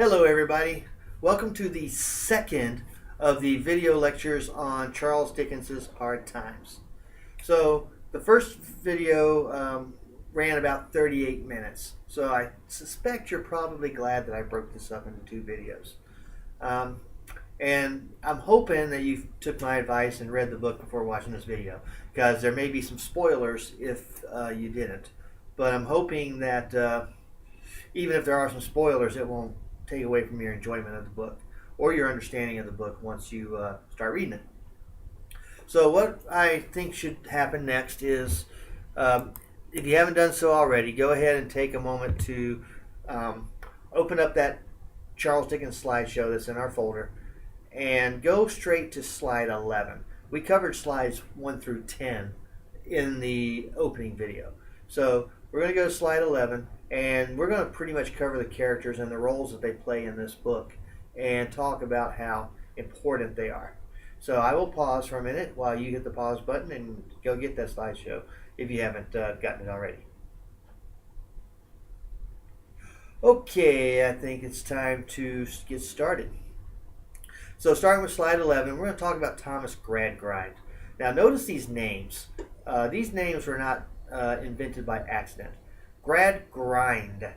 Hello everybody. Welcome to the second of the video lectures on Charles Dickens's Hard Times. So the first video ran about 38 minutes. So I suspect you're probably glad that I broke this up into two videos. And I'm hoping that you took my advice and read the book before watching this video, because there may be some spoilers if you didn't. But I'm hoping that even if there are some spoilers, it won't take away from your enjoyment of the book or your understanding of the book once you start reading it. So what I think should happen next is, if you haven't done so already, go ahead and take a moment to open up that Charles Dickens slideshow that's in our folder and go straight to slide 11. We covered slides 1 through 10 in the opening video. So we're going to go to slide 11, and we're going to pretty much cover the characters and the roles that they play in this book and talk about how important they are. So I will pause for a minute while you hit the pause button and go get that slideshow if you haven't gotten it already. Okay, I think it's time to get started. So starting with slide 11, we're going to talk about Thomas Gradgrind. Now notice these names. These names were not invented by accident. Gradgrind.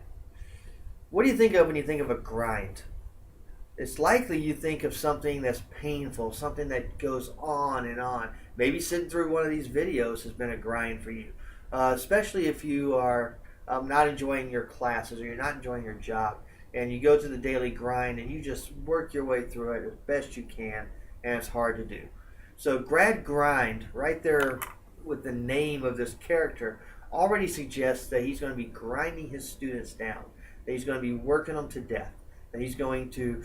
What do you think of when you think of a grind? It's likely you think of something that's painful, something that goes on and on. Maybe sitting through one of these videos has been a grind for you, especially if you are not enjoying your classes or you're not enjoying your job, and you go to the daily grind and you just work your way through it as best you can, and it's hard to do. So Gradgrind, right there with the name of this character, already suggests that he's going to be grinding his students down, that he's going to be working them to death, that he's going to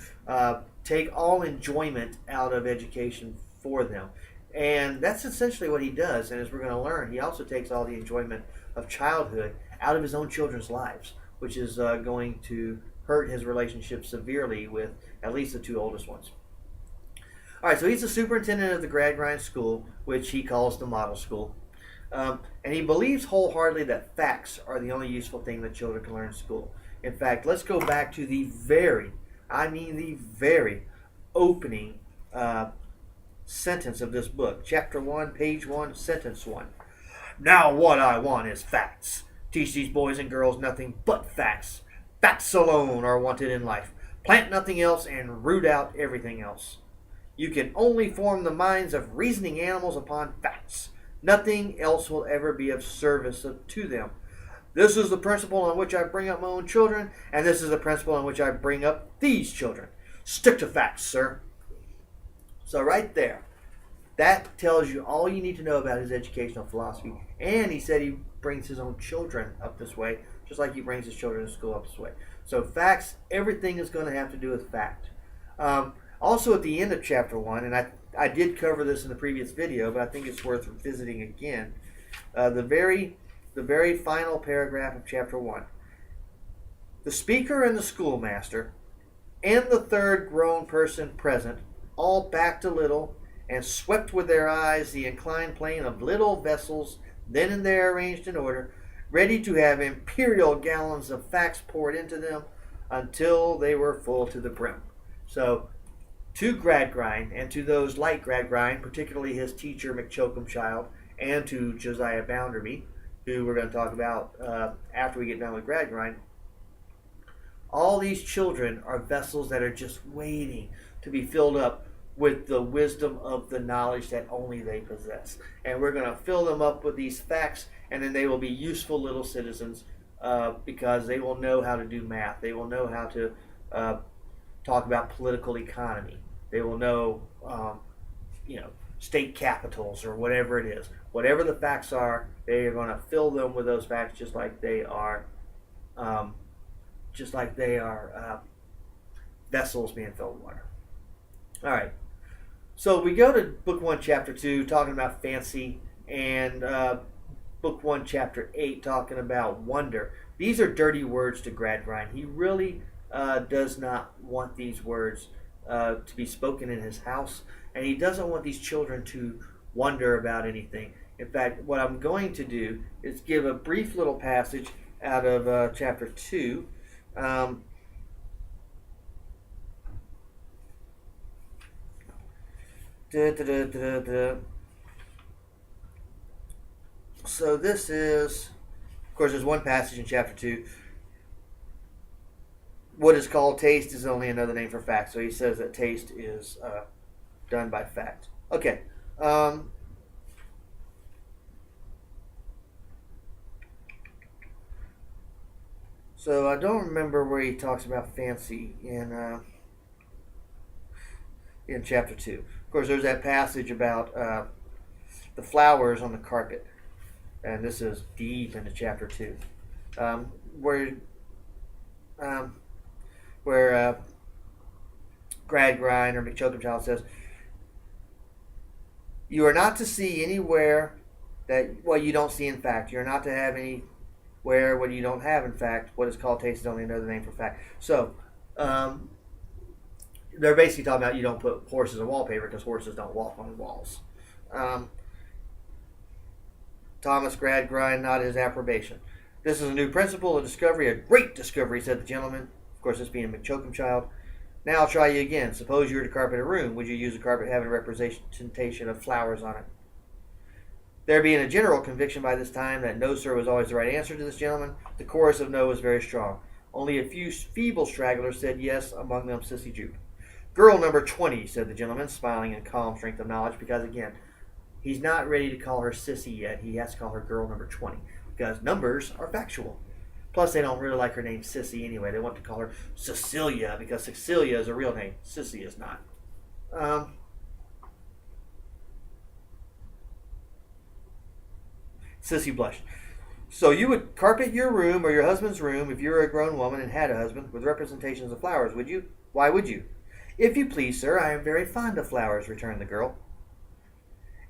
take all enjoyment out of education for them. And that's essentially what he does. And as we're going to learn, he also takes all the enjoyment of childhood out of his own children's lives, which is going to hurt his relationship severely with at least the two oldest ones. All right, so he's the superintendent of the Gradgrind School, which he calls the model school. And he believes wholeheartedly that facts are the only useful thing that children can learn in school. In fact, let's go back to the very opening sentence of this book. Chapter 1, page 1, sentence 1. Now what I want is facts. Teach these boys and girls nothing but facts. Facts alone are wanted in life. Plant nothing else and root out everything else. You can only form the minds of reasoning animals upon facts. Nothing else will ever be of service to them. This is the principle on which I bring up my own children, and this is the principle on which I bring up these children. Stick to facts, sir. So right there, that tells you all you need to know about his educational philosophy. And he said he brings his own children up this way, just like he brings his children to school up this way. So facts, everything is going to have to do with fact. Also at the end of chapter 1, and I did cover this in the previous video, but I think it's worth visiting again. The very final paragraph of chapter 1. The speaker and the schoolmaster and the third grown person present all backed a little and swept with their eyes the inclined plane of little vessels then and there arranged in order, ready to have imperial gallons of facts poured into them until they were full to the brim. So to Gradgrind, and to those like Gradgrind, particularly his teacher McChoakumchild, and to Josiah Bounderby, who we're going to talk about after we get done with Gradgrind, all these children are vessels that are just waiting to be filled up with the wisdom of the knowledge that only they possess. And we're going to fill them up with these facts, and then they will be useful little citizens because they will know how to do math. They will know how to talk about political economy. They will know, state capitals or whatever it is. Whatever the facts are, they are going to fill them with those facts, just like they are vessels being filled with water. All right. So we go to Book 1, Chapter 2, talking about fancy, and Book 1, Chapter 8, talking about wonder. These are dirty words to Gradgrind. He really does not want these words to be spoken in his house, and he doesn't want these children to wonder about anything. In fact, what I'm going to do is give a brief little passage out of chapter 2 Da, da, da, da, da. So this is, of course, there's one passage in chapter 2. What is called taste is only another name for fact. So he says that taste is done by fact. Okay. Um, so I don't remember where he talks about fancy in chapter 2. Of course, there's that passage about the flowers on the carpet, and this is deep into chapter 2, um, where um, where Gradgrind or McChokenchild says, "You are not to see anywhere that what you don't see in fact. You are not to have anywhere what you don't have in fact. What is called taste is only another name for fact." So um, they're basically talking about you don't put horses on wallpaper because horses don't walk on walls. Um, Thomas Gradgrind nodded his approbation. "This is a new principle, a discovery, a great discovery," said the gentleman. Of course, this being McChokenchild. "Now I'll try you again. Suppose you were to carpet a room. Would you use a carpet having a representation of flowers on it?" There being a general conviction by this time that no, sir, was always the right answer to this gentleman, the chorus of no was very strong. Only a few feeble stragglers said yes, among them Sissy Jupe. "Girl number 20, said the gentleman, smiling in calm strength of knowledge, because, again, he's not ready to call her Sissy yet. He has to call her girl number 20, because numbers are factual. Plus, they don't really like her name Sissy anyway. They want to call her Cecilia, because Cecilia is a real name. Sissy is not. Sissy blushed. "So you would carpet your room or your husband's room if you were a grown woman and had a husband with representations of flowers, would you? Why would you?" "If you please, sir, I am very fond of flowers," returned the girl.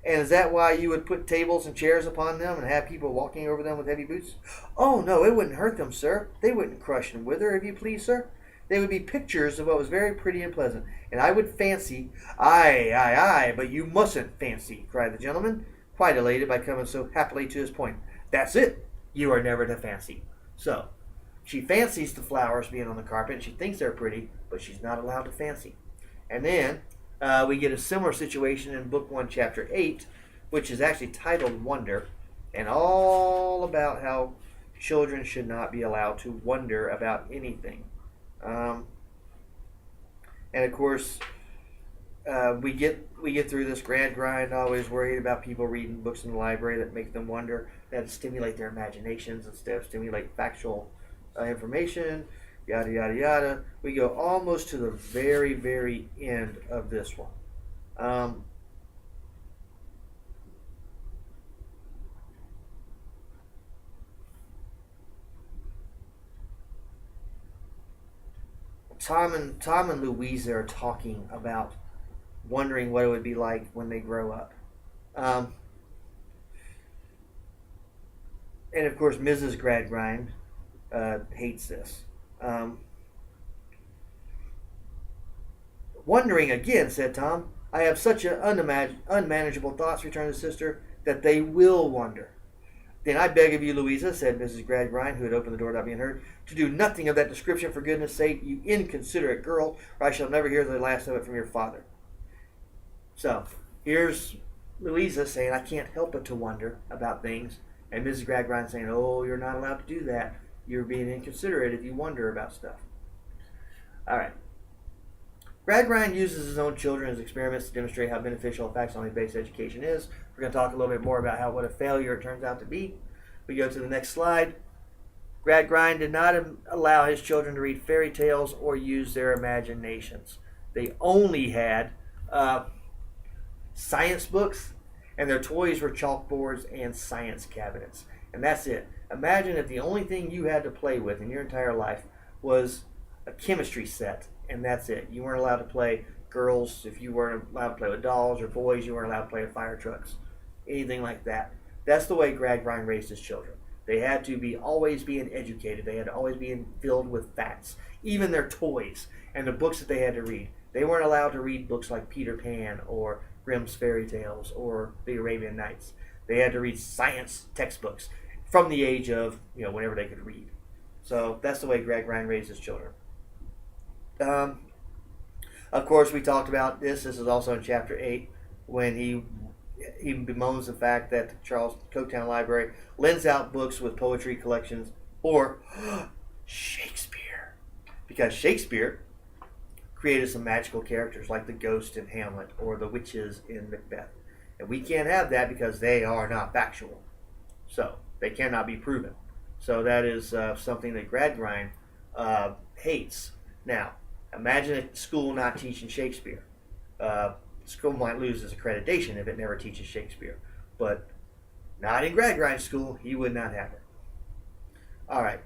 "And is that why you would put tables and chairs upon them and have people walking over them with heavy boots?" "Oh, no, it wouldn't hurt them, sir. They wouldn't crush and wither, if you please, sir. They would be pictures of what was very pretty and pleasant, and I would fancy—" "Aye, aye, aye, but you mustn't fancy," cried the gentleman, quite elated by coming so happily to his point. "That's it. You are never to fancy." So, she fancies the flowers being on the carpet, and she thinks they're pretty, but she's not allowed to fancy. And then we get a similar situation in Book 1, Chapter 8, which is actually titled Wonder, and all about how children should not be allowed to wonder about anything. And of course, we get through this Gradgrind, always worried about people reading books in the library that make them wonder, that stimulate their imaginations instead of stimulate factual information, yada yada yada. We go almost to the very, very end of this one. Tom and Louisa are talking about wondering what it would be like when they grow up. Um, and of course, Mrs. Gradgrind hates this. Um, "Wondering again," said Tom. "I have such unmanageable thoughts," returned the sister, "that they will wonder." "Then I beg of you, Louisa," said Mrs. Gradgrind, who had opened the door without being heard, "to do nothing of that description, for goodness' sake, you inconsiderate girl, or I shall never hear the last of it from your father." So, here's Louisa saying, "I can't help but to wonder about things," and Mrs. Gradgrind saying, "Oh, you're not allowed to do that. You're being inconsiderate if you wonder about stuff." All right. Gradgrind uses his own children as experiments to demonstrate how beneficial a facts-only-based education is. We're going to talk a little bit more about what a failure it turns out to be. We go to the next slide. Gradgrind did not allow his children to read fairy tales or use their imaginations. They only had science books, and their toys were chalkboards and science cabinets. And that's it. Imagine if the only thing you had to play with in your entire life was a chemistry set, and that's it. You weren't allowed to play girls, if you weren't allowed to play with dolls, or boys, you weren't allowed to play with fire trucks, anything like that. That's the way Gradgrind raised his children. They had to be always being educated. They had to always be filled with facts. Even their toys and the books that they had to read. They weren't allowed to read books like Peter Pan or Grimm's Fairy Tales or the Arabian Nights. They had to read science textbooks from the age of, whenever they could read. So that's the way Gradgrind raised his children. Of course, we talked about this. This is also in Chapter 8. when he bemoans the fact that the Charles Coketown Library lends out books with poetry collections or Shakespeare, because Shakespeare created some magical characters like the ghost in Hamlet or the witches in Macbeth, and we can't have that because they are not factual, so they cannot be proven. So that is something that Gradgrind hates. Now, imagine a school not teaching Shakespeare. School might lose its accreditation if it never teaches Shakespeare, but not in Gradgrind's school. He would not have it. All right.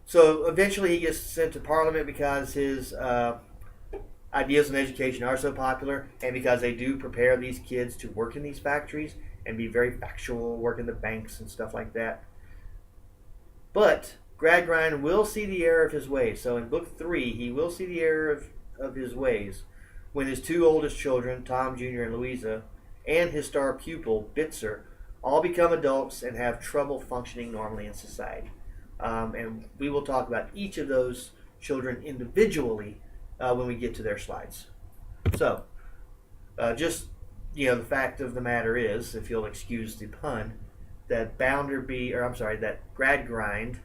So eventually he gets sent to Parliament because his ideas on education are so popular, and because they do prepare these kids to work in these factories and be very factual, work in the banks and stuff like that. But Gradgrind will see the error of his ways. So in book 3, he will see the error of his ways when his 2 oldest children, Tom Jr. and Louisa, and his star pupil, Bitzer, all become adults and have trouble functioning normally in society. And we will talk about each of those children individually when we get to their slides. So, the fact of the matter is, if you'll excuse the pun, that that Gradgrind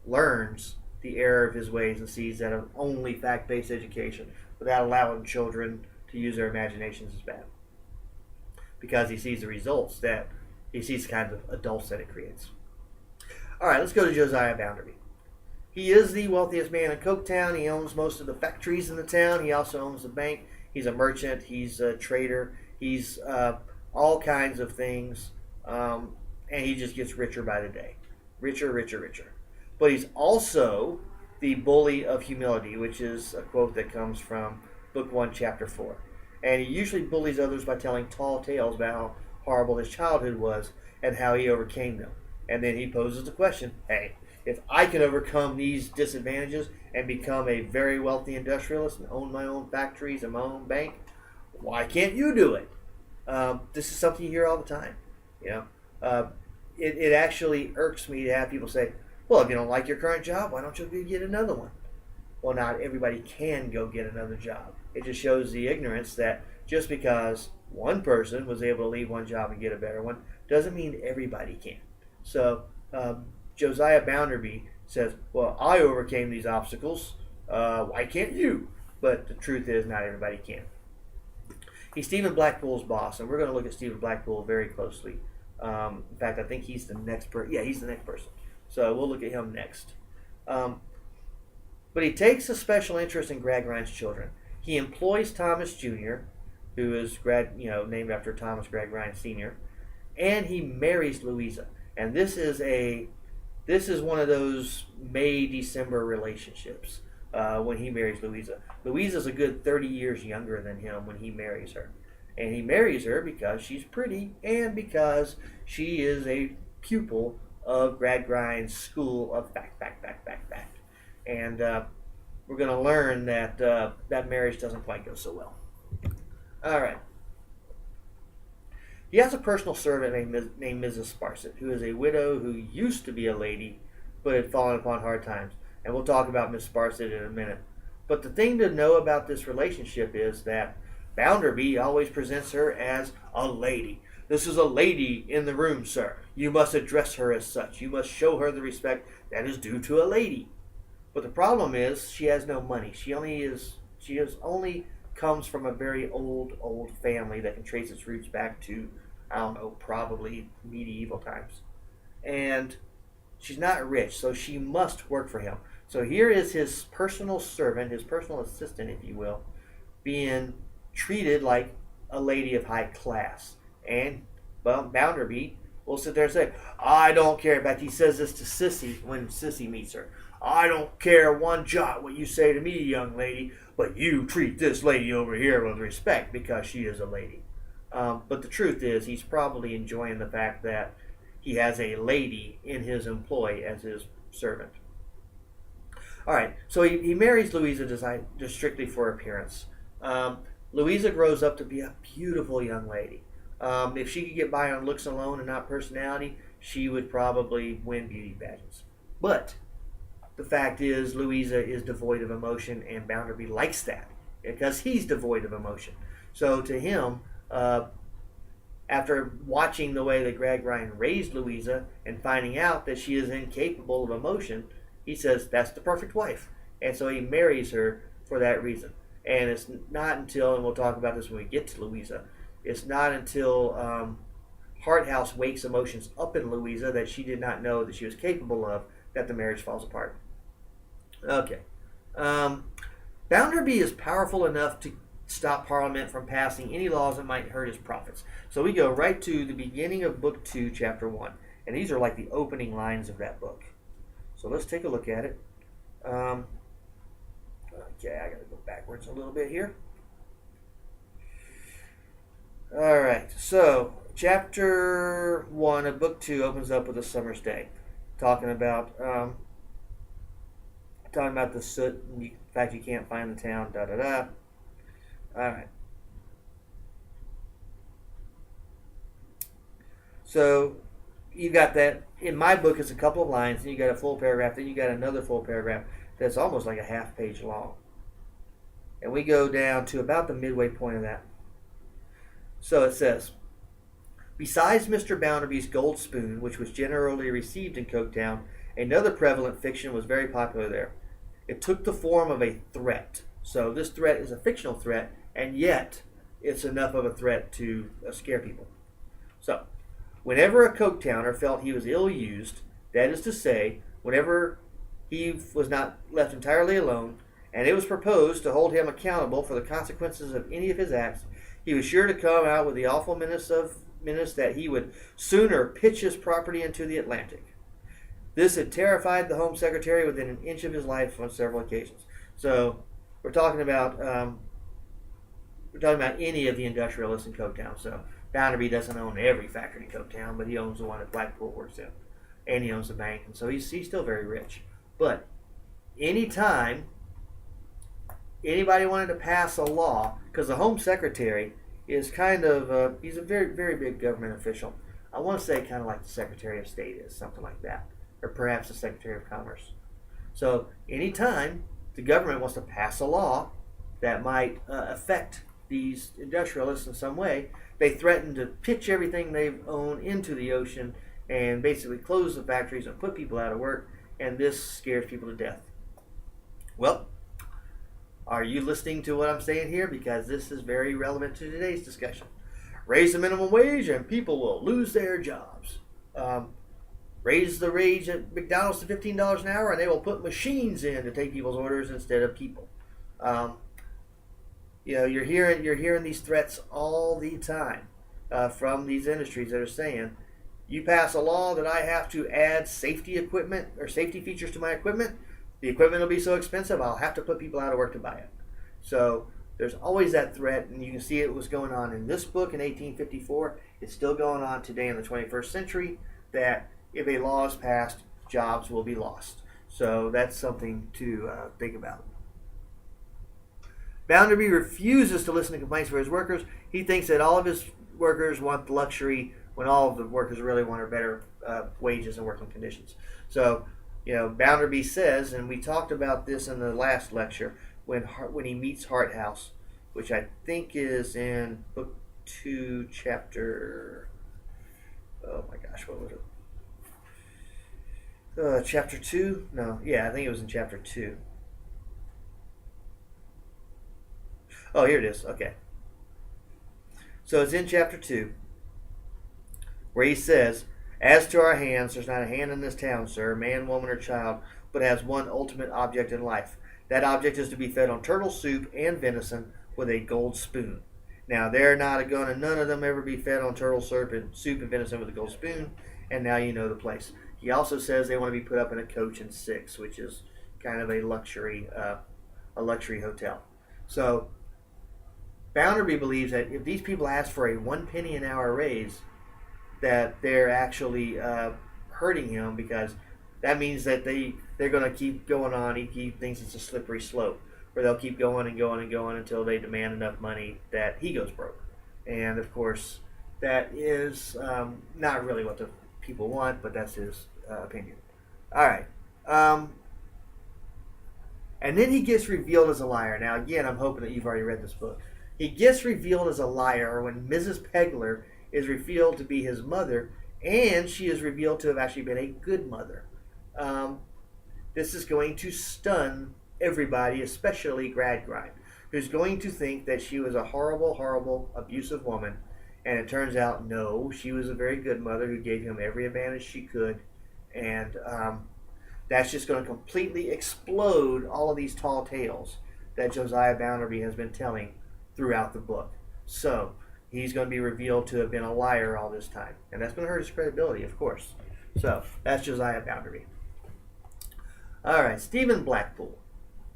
learns the error of his ways and sees that only fact-based education without allowing children to use their imaginations is bad. Because he sees the results he sees the kind of adults that it creates. All right, let's go to Josiah Bounderby. He is the wealthiest man in Coketown. He owns most of the factories in the town. He also owns the bank. He's a merchant. He's a trader. He's all kinds of things. And he just gets richer by the day. Richer, richer, richer. But he's also the bully of humility, which is a quote that comes from Book 1, Chapter 4. And he usually bullies others by telling tall tales about how horrible his childhood was and how he overcame them. And then he poses the question, hey, if I can overcome these disadvantages and become a very wealthy industrialist and own my own factories and my own bank, why can't you do it? This is something you hear all the time. It actually irks me to have people say, well, if you don't like your current job, why don't you go get another one? Well, not everybody can go get another job. It just shows the ignorance that just because one person was able to leave one job and get a better one doesn't mean everybody can. So Josiah Bounderby says, well, I overcame these obstacles. Why can't you? But the truth is not everybody can. He's Stephen Blackpool's boss, and we're going to look at Stephen Blackpool very closely. In fact, I think he's the next person. Yeah, he's the next person. So we'll look at him next. But he takes a special interest in Gradgrind's children. He employs Thomas Jr., who is named after Thomas Gradgrind Sr., and he marries Louisa. And this is one of those May-December relationships when he marries Louisa. Louisa's a good 30 years younger than him when he marries her. And he marries her because she's pretty and because she is a pupil of Gradgrind's school of fact. And we're going to learn that that marriage doesn't quite go so well. All right. He has a personal servant named Mrs. Sparsit, who is a widow who used to be a lady, but had fallen upon hard times. And we'll talk about Miss Sparsit in a minute. But the thing to know about this relationship is that Bounderby always presents her as a lady. This is a lady in the room, sir. You must address her as such. You must show her the respect that is due to a lady. But the problem is she has no money. She only comes from a very old family that can trace its roots back to, I don't know, probably medieval times. And she's not rich, so she must work for him. So here is his personal servant, his personal assistant, if you will, being treated like a lady of high class. And, well, Bounderby will sit there and say, I don't care. In fact, he says this to Sissy when Sissy meets her. I don't care one jot what you say to me, young lady, but you treat this lady over here with respect because she is a lady. But the truth is, he's probably enjoying the fact that he has a lady in his employ as his servant. All right, so he marries Louisa just strictly for appearance. Louisa grows up to be a beautiful young lady. If she could get by on looks alone and not personality, she would probably win beauty pageants. But the fact is, Louisa is devoid of emotion, and Bounderby likes that because he's devoid of emotion. So to him, Uh, After watching the way that Greg Ryan raised Louisa and finding out that she is incapable of emotion, he says that's the perfect wife. And so he marries her for that reason. And it's not until, and we'll talk about this when we get to Louisa, it's not until Harthouse wakes emotions up in Louisa that she did not know that she was capable of that the marriage falls apart. Okay. Bounderby is powerful enough to stop Parliament from passing any laws that might hurt his profits. So we go right to the beginning of Book 2, Chapter 1. And these are like the opening lines of that book. So let's take a look at it. Okay, I got to go backwards a little bit here. All right, so Chapter 1 of Book 2 opens up with a summer's day, talking about the soot, and the fact you can't find the town, da-da-da. All right. So you got that. In my book, it's a couple of lines, and you got a full paragraph, then you got another full paragraph that's almost like a half page long. And we go down to about the midway point of that. So it says, besides Mr. Bounderby's gold spoon, which was generally received in Coketown, another prevalent fiction was very popular there. It took the form of a threat. So this threat is a fictional threat, and yet it's enough of a threat to scare people. So, whenever a Coketowner felt he was ill-used, that is to say, whenever he was not left entirely alone, and it was proposed to hold him accountable for the consequences of any of his acts, he was sure to come out with the awful menace that he would sooner pitch his property into the Atlantic. This had terrified the Home Secretary within an inch of his life on several occasions. So we're talking about any of the industrialists in Coketown. So Bounderby doesn't own every factory in Coketown, but he owns the one that Blackpool works in, and he owns the bank, and so he's still very rich. But anytime anybody wanted to pass a law, because the Home Secretary is kind of he's a very, very big government official. I want to say kind of like the Secretary of State is, something like that, or perhaps the Secretary of Commerce. So anytime the government wants to pass a law that might affect these industrialists in some way, they threaten to pitch everything they own into the ocean and basically close the factories and put people out of work, and this scares people to death. Well, are you listening to what I'm saying here? Because this is very relevant to today's discussion. Raise the minimum wage and people will lose their jobs. Raise the wage at McDonald's to $15 an hour and they will put machines in to take people's orders instead of people. You're hearing these threats all the time from these industries that are saying, you pass a law that I have to add safety equipment or safety features to my equipment, the equipment will be so expensive I'll have to put people out of work to buy it. So there's always that threat, and you can see it was going on in this book in 1854. It's still going on today in the 21st century, that if a law is passed, jobs will be lost. So that's something to think about. Bounderby refuses to listen to complaints for his workers. He thinks that all of his workers want luxury when all of the workers really want are better wages and working conditions. So, Bounderby says, and we talked about this in the last lecture, when he meets Harthouse, which I think is in Book 2, Chapter... Oh my gosh, what was it? Chapter 2? No, yeah, I think it was in Chapter 2. Oh, here it is. Okay. So it's in Chapter 2, where he says, as to our hands, there's not a hand in this town, sir, man, woman, or child, but has one ultimate object in life. That object is to be fed on turtle soup and venison with a gold spoon. Now, they're not going to, none of them ever be fed on turtle soup and venison with a gold spoon, and now you know the place. He also says they want to be put up in a coach and six, which is kind of a luxury hotel. So, Bounderby believes that if these people ask for a 1 penny an hour raise, that they're actually hurting him, because that means that they're going to keep going on. He thinks it's a slippery slope, where they'll keep going and going and going until they demand enough money that he goes broke. And of course, that is not really what the people want, but that's his opinion. All right. And then he gets revealed as a liar. Now, again, I'm hoping that you've already read this book. He gets revealed as a liar when Mrs. Pegler is revealed to be his mother, and she is revealed to have actually been a good mother. Um, this is going to stun everybody, especially Gradgrind, who's going to think that she was a horrible, horrible, abusive woman. And it turns out, no, she was a very good mother who gave him every advantage she could. And that's just going to completely explode all of these tall tales that Josiah Bounderby has been telling throughout the book. So he's going to be revealed to have been a liar all this time. And that's going to hurt his credibility, of course. So that's Josiah Bounderby. All right, Stephen Blackpool.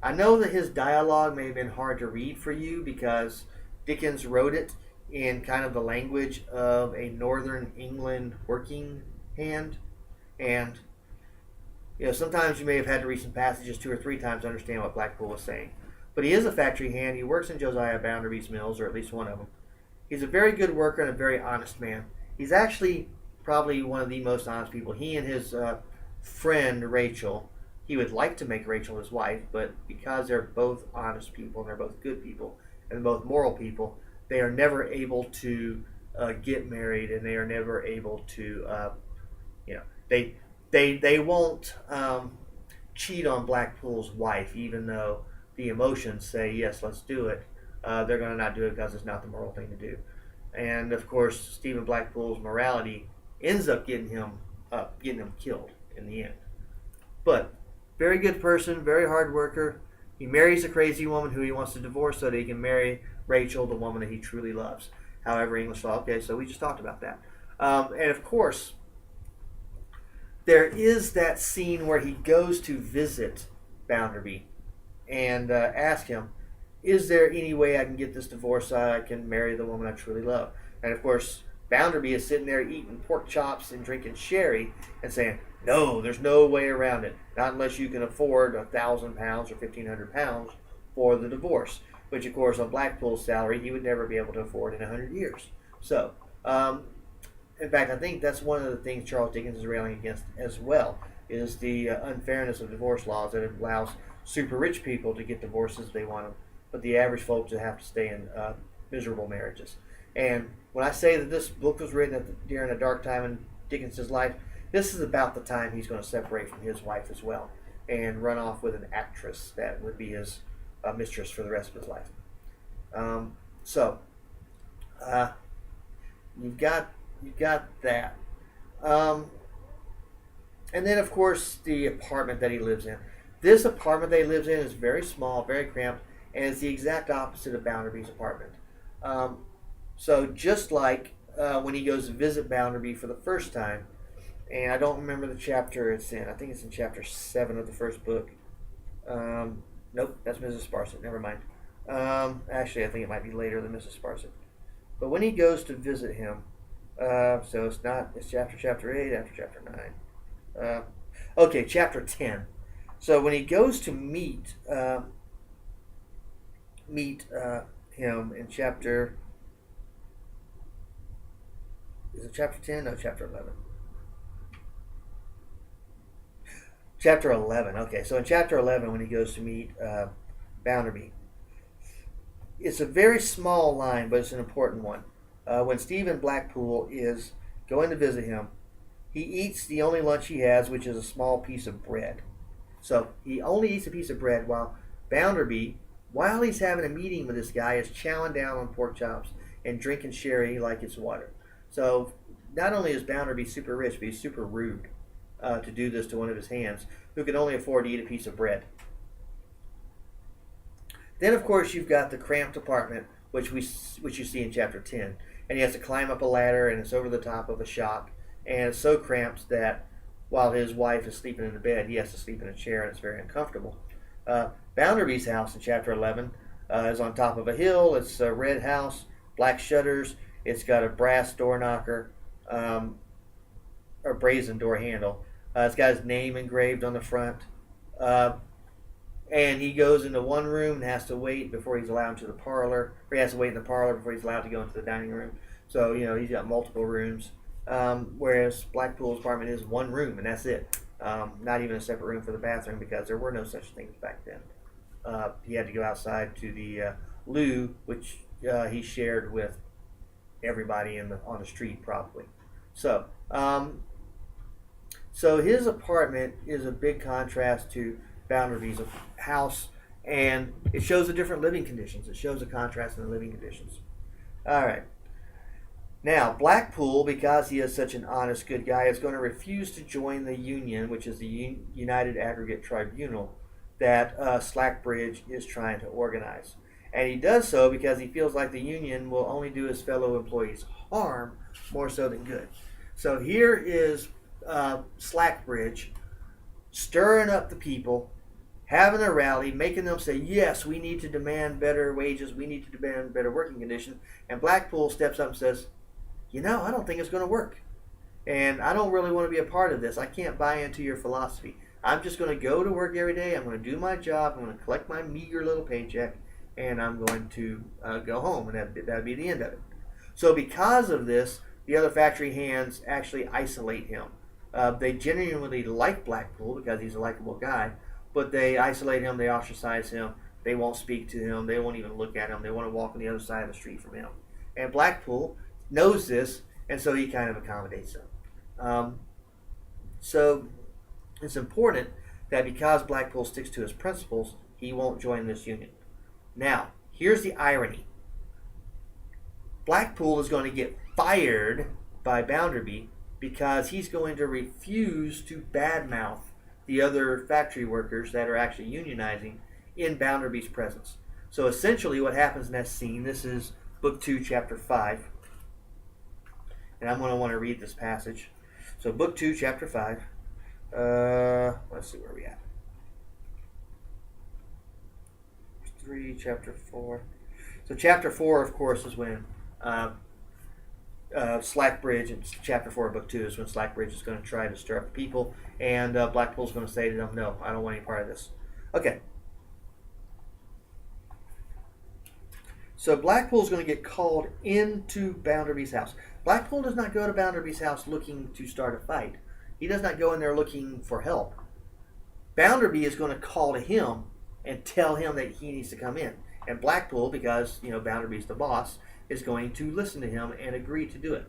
I know that his dialogue may have been hard to read for you because Dickens wrote it in kind of the language of a Northern England working hand. And, sometimes you may have had to read some passages 2 or 3 times to understand what Blackpool was saying. But he is a factory hand. He works in Josiah Bounderby's mills, or at least one of them. He's a very good worker and a very honest man. He's actually probably one of the most honest people. He and his friend, Rachel, he would like to make Rachel his wife, but because they're both honest people and they're both good people and they're both moral people, they are never able to get married, and they are never able to, they won't cheat on Blackpool's wife, even though the emotions say, yes, let's do it. They're going to not do it because it's not the moral thing to do. And, of course, Stephen Blackpool's morality ends up getting him killed in the end. But very good person, very hard worker. He marries a crazy woman who he wants to divorce so that he can marry Rachel, the woman that he truly loves. However, English law. Okay, so we just talked about that. And of course, there is that scene where he goes to visit Bounderby and ask him, is there any way I can get this divorce so I can marry the woman I truly love? And of course, Bounderby is sitting there eating pork chops and drinking sherry and saying, no, there's no way around it. Not unless you can afford £1,000 or £1,500 for the divorce. Which, of course, on Blackpool's salary, he would never be able to afford in 100 years. So, in fact, I think that's one of the things Charles Dickens is railing against as well, is the unfairness of divorce laws that it allows super rich people to get divorces if they want them, but the average folks that have to stay in miserable marriages. And when I say that this book was written during a dark time in Dickens' life, this is about the time he's going to separate from his wife as well and run off with an actress that would be his mistress for the rest of his life. You've got that. And then, of course, the apartment that he lives in. This apartment that he lives in is very small, very cramped, and it's the exact opposite of Bounderby's apartment. So just like when he goes to visit Bounderby for the first time, and I don't remember the chapter it's in. I think it's in chapter 7 of the first book. Nope, that's Mrs. Sparsit. Never mind. Actually, I think it might be later than Mrs. Sparsit. But when he goes to visit him, so it's after chapter 8, after chapter 9. Okay, chapter 10. So when he goes to meet him in chapter... Is it chapter 10? No, chapter 11. Chapter 11. Okay, so in chapter 11, when he goes to meet Bounderby, it's a very small line, but it's an important one. When Stephen Blackpool is going to visit him, he eats the only lunch he has, which is a small piece of bread. So he only eats a piece of bread, while Bounderby, while he's having a meeting with this guy, is chowing down on pork chops and drinking sherry like it's water. So not only is Bounderby super rich, but he's super rude to do this to one of his hands, who can only afford to eat a piece of bread. Then, of course, you've got the cramped apartment, which you see in chapter 10. And he has to climb up a ladder, and it's over the top of a shop. And it's so cramped that while his wife is sleeping in the bed, he has to sleep in a chair, and it's very uncomfortable. Bounderby's house in chapter 11 is on top of a hill. It's a red house, black shutters. It's got a brass door knocker, or brazen door handle. It's got his name engraved on the front. And he goes into one room and has to wait before he's allowed into the parlor. Or he has to wait in the parlor before he's allowed to go into the dining room. So, he's got multiple rooms. Whereas Blackpool's apartment is one room, and that's it. Not even a separate room for the bathroom, because there were no such things back then. He had to go outside to the loo, which he shared with everybody on the street probably. So so his apartment is a big contrast to Bounderby's house, and it shows the different living conditions. It shows a contrast in the living conditions. All right. Now, Blackpool, because he is such an honest, good guy, is going to refuse to join the union, which is the United Aggregate Tribunal that Slackbridge is trying to organize. And he does so because he feels like the union will only do his fellow employees harm more so than good. So here is Slackbridge stirring up the people, having a rally, making them say, yes, we need to demand better wages, we need to demand better working conditions. And Blackpool steps up and says, I don't think it's going to work. And I don't really want to be a part of this. I can't buy into your philosophy. I'm just going to go to work every day. I'm going to do my job. I'm going to collect my meager little paycheck. And I'm going to go home. And that'd be the end of it. So because of this, the other factory hands actually isolate him. They genuinely like Blackpool because he's a likable guy. But they isolate him. They ostracize him. They won't speak to him. They won't even look at him. They want to walk on the other side of the street from him. And Blackpool knows this, and so he kind of accommodates them. So it's important that because Blackpool sticks to his principles, he won't join this union. Now, here's the irony. Blackpool is going to get fired by Bounderby because he's going to refuse to badmouth the other factory workers that are actually unionizing in Bounderby's presence. So essentially what happens in that scene, this is Book 2, Chapter 5. And I'm going to want to read this passage. So Book 2, Chapter 5. Let's see where we at. 3, Chapter 4. So Chapter 4, of course, is when Slackbridge, and Chapter 4 of Book 2 is when Slackbridge is going to try to stir up the people. And Blackpool's going to say to them, no, I don't want any part of this. Okay. So Blackpool's going to get called into Bounderby's house. Blackpool does not go to Bounderby's house looking to start a fight. He does not go in there looking for help. Bounderby is going to call to him and tell him that he needs to come in. And Blackpool, because Bounderby's the boss, is going to listen to him and agree to do it.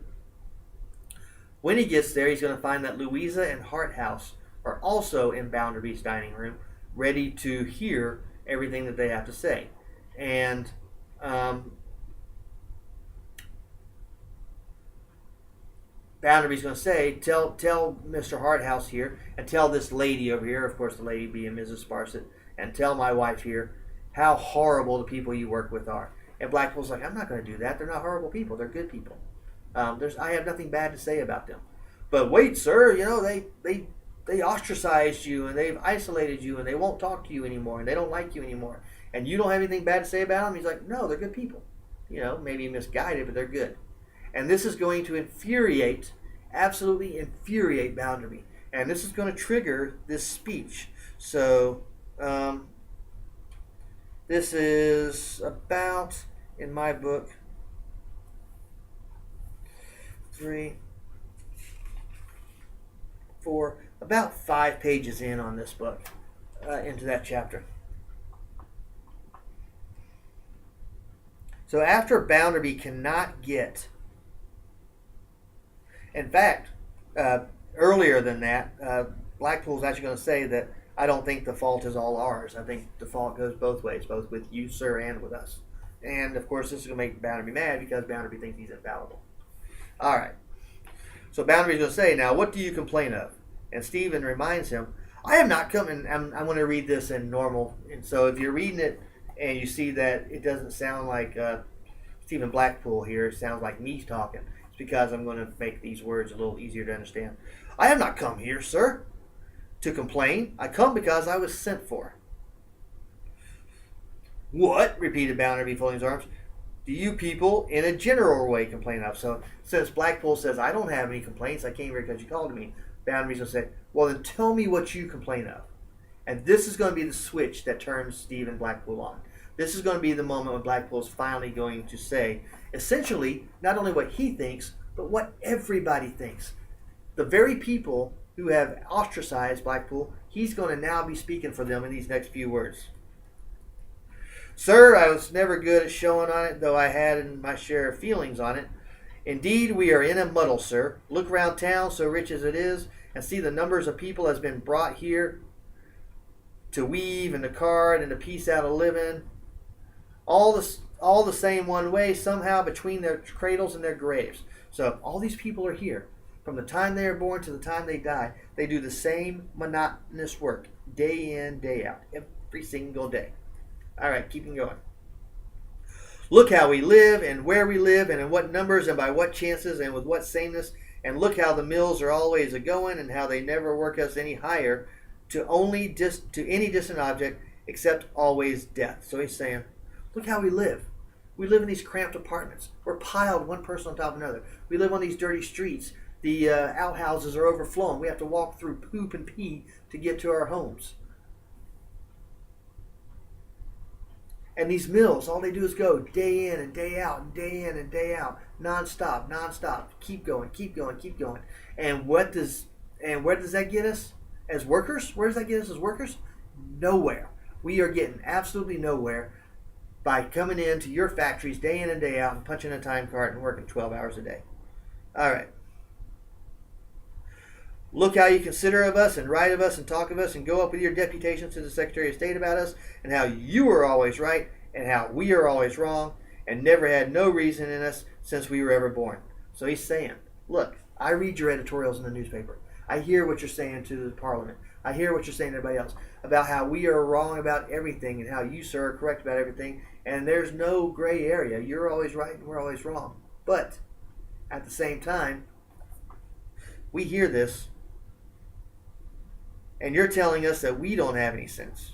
When he gets there, he's going to find that Louisa and Harthouse are also in Bounderby's dining room, ready to hear everything that they have to say. And Bounderby's going to say, tell Mr. Harthouse here, and tell this lady over here, of course the lady being Mrs. Sparsit, and tell my wife here how horrible the people you work with are. And Blackpool's like, I'm not going to do that. They're not horrible people. They're good people. I have nothing bad to say about them. But wait, sir, they ostracized you, and they've isolated you, and they won't talk to you anymore, and they don't like you anymore. And you don't have anything bad to say about them? He's like, no, they're good people. Maybe misguided, but they're good. And this is going to absolutely infuriate Bounderby. And this is going to trigger this speech. So, this is about, in my book, 3, 4, about 5 pages in on this book, into that chapter. So after Bounderby cannot get, in fact, earlier than that, Blackpool's actually going to say that I don't think the fault is all ours. I think the fault goes both ways, both with you, sir, and with us. And, of course, this is going to make Bounderby mad because Bounderby thinks he's infallible. All right. So Bounderby's going to say, now, what do you complain of? And Stephen reminds him, I have not come, and I'm going to read this in normal. And so if you're reading it and you see that it doesn't sound like Stephen Blackpool here, it sounds like me talking, it's because I'm going to make these words a little easier to understand. I have not come here, sir, to complain. I come because I was sent for. What? Repeated Bounderby, folding his arms. Do you people in a general way complain of? So since Blackpool says, I don't have any complaints, I came here because you called to me, Bounderby's going to say, well, then tell me what you complain of. And this is going to be the switch that turns Stephen Blackpool on. This is going to be the moment when Blackpool's finally going to say, essentially, not only what he thinks, but what everybody thinks. The very people who have ostracized Blackpool, he's going to now be speaking for them in these next few words. Sir, I was never good at showing on it, though I had my share of feelings on it. Indeed, we are in a muddle, sir. Look round town, so rich as it is, and see the numbers of people has been brought here to weave and to card and to piece out a living. All the same one way, somehow between their cradles and their graves. So all these people are here. From the time they are born to the time they die, they do the same monotonous work, day in, day out, every single day. All right, keeping going. Look how we live and where we live and in what numbers and by what chances and with what sameness. And look how the mills are always a-going and how they never work us any higher to any distant object except always death. So he's saying, look how we live. We live in these cramped apartments. We're piled one person on top of another. We live on these dirty streets. The outhouses are overflowing. We have to walk through poop and pee to get to our homes. And these mills, all they do is go day in and day out, and day in and day out, nonstop. Keep going. And where does that get us as workers? Where does that get us as workers? Nowhere. We are getting absolutely nowhere by coming into your factories day in and day out and punching a time card and working 12 hours a day. All right. Look how you consider of us and write of us and talk of us and go up with your deputations to the Secretary of State about us and how you are always right and how we are always wrong and never had no reason in us since we were ever born. So he's saying, look, I read your editorials in the newspaper. I hear what you're saying to the Parliament. I hear what you're saying to everybody else about how we are wrong about everything and how you, sir, are correct about everything. And there's no gray area. You're always right and we're always wrong. But at the same time, we hear this and you're telling us that we don't have any sense.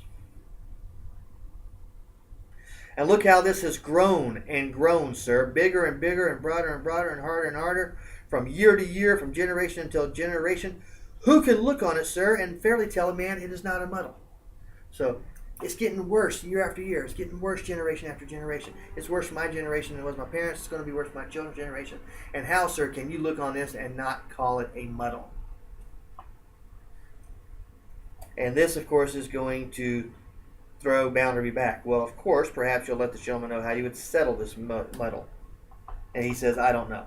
And look how this has grown and grown, sir. Bigger and bigger and broader and harder and harder from year to year, from generation until generation. Who can look on it, sir, and fairly tell a man it is not a muddle? So it's getting worse year after year. It's getting worse generation after generation. It's worse for my generation than it was my parents. It's going to be worse for my children's generation. And how, sir, can you look on this and not call it a muddle? And this, of course, is going to throw Bounderby back. Well, of course, perhaps you'll let the gentleman know how you would settle this muddle. And he says, I don't know.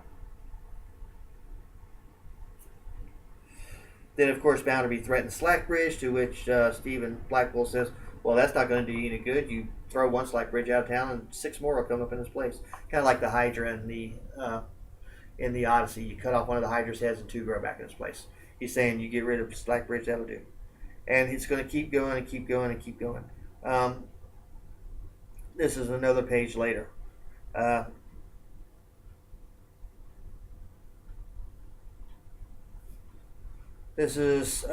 Then, of course, Bounderby threatens Slackbridge, to which Stephen Blackpool says, well, that's not going to do you any good. You throw one Slackbridge out of town and 6 more will come up in his place. Kind of like the Hydra in the Odyssey. You cut off one of the Hydra's heads and 2 grow back in his place. He's saying you get rid of Slackbridge, that'll do. And he's going to keep going and keep going and keep going. This is another page later. This is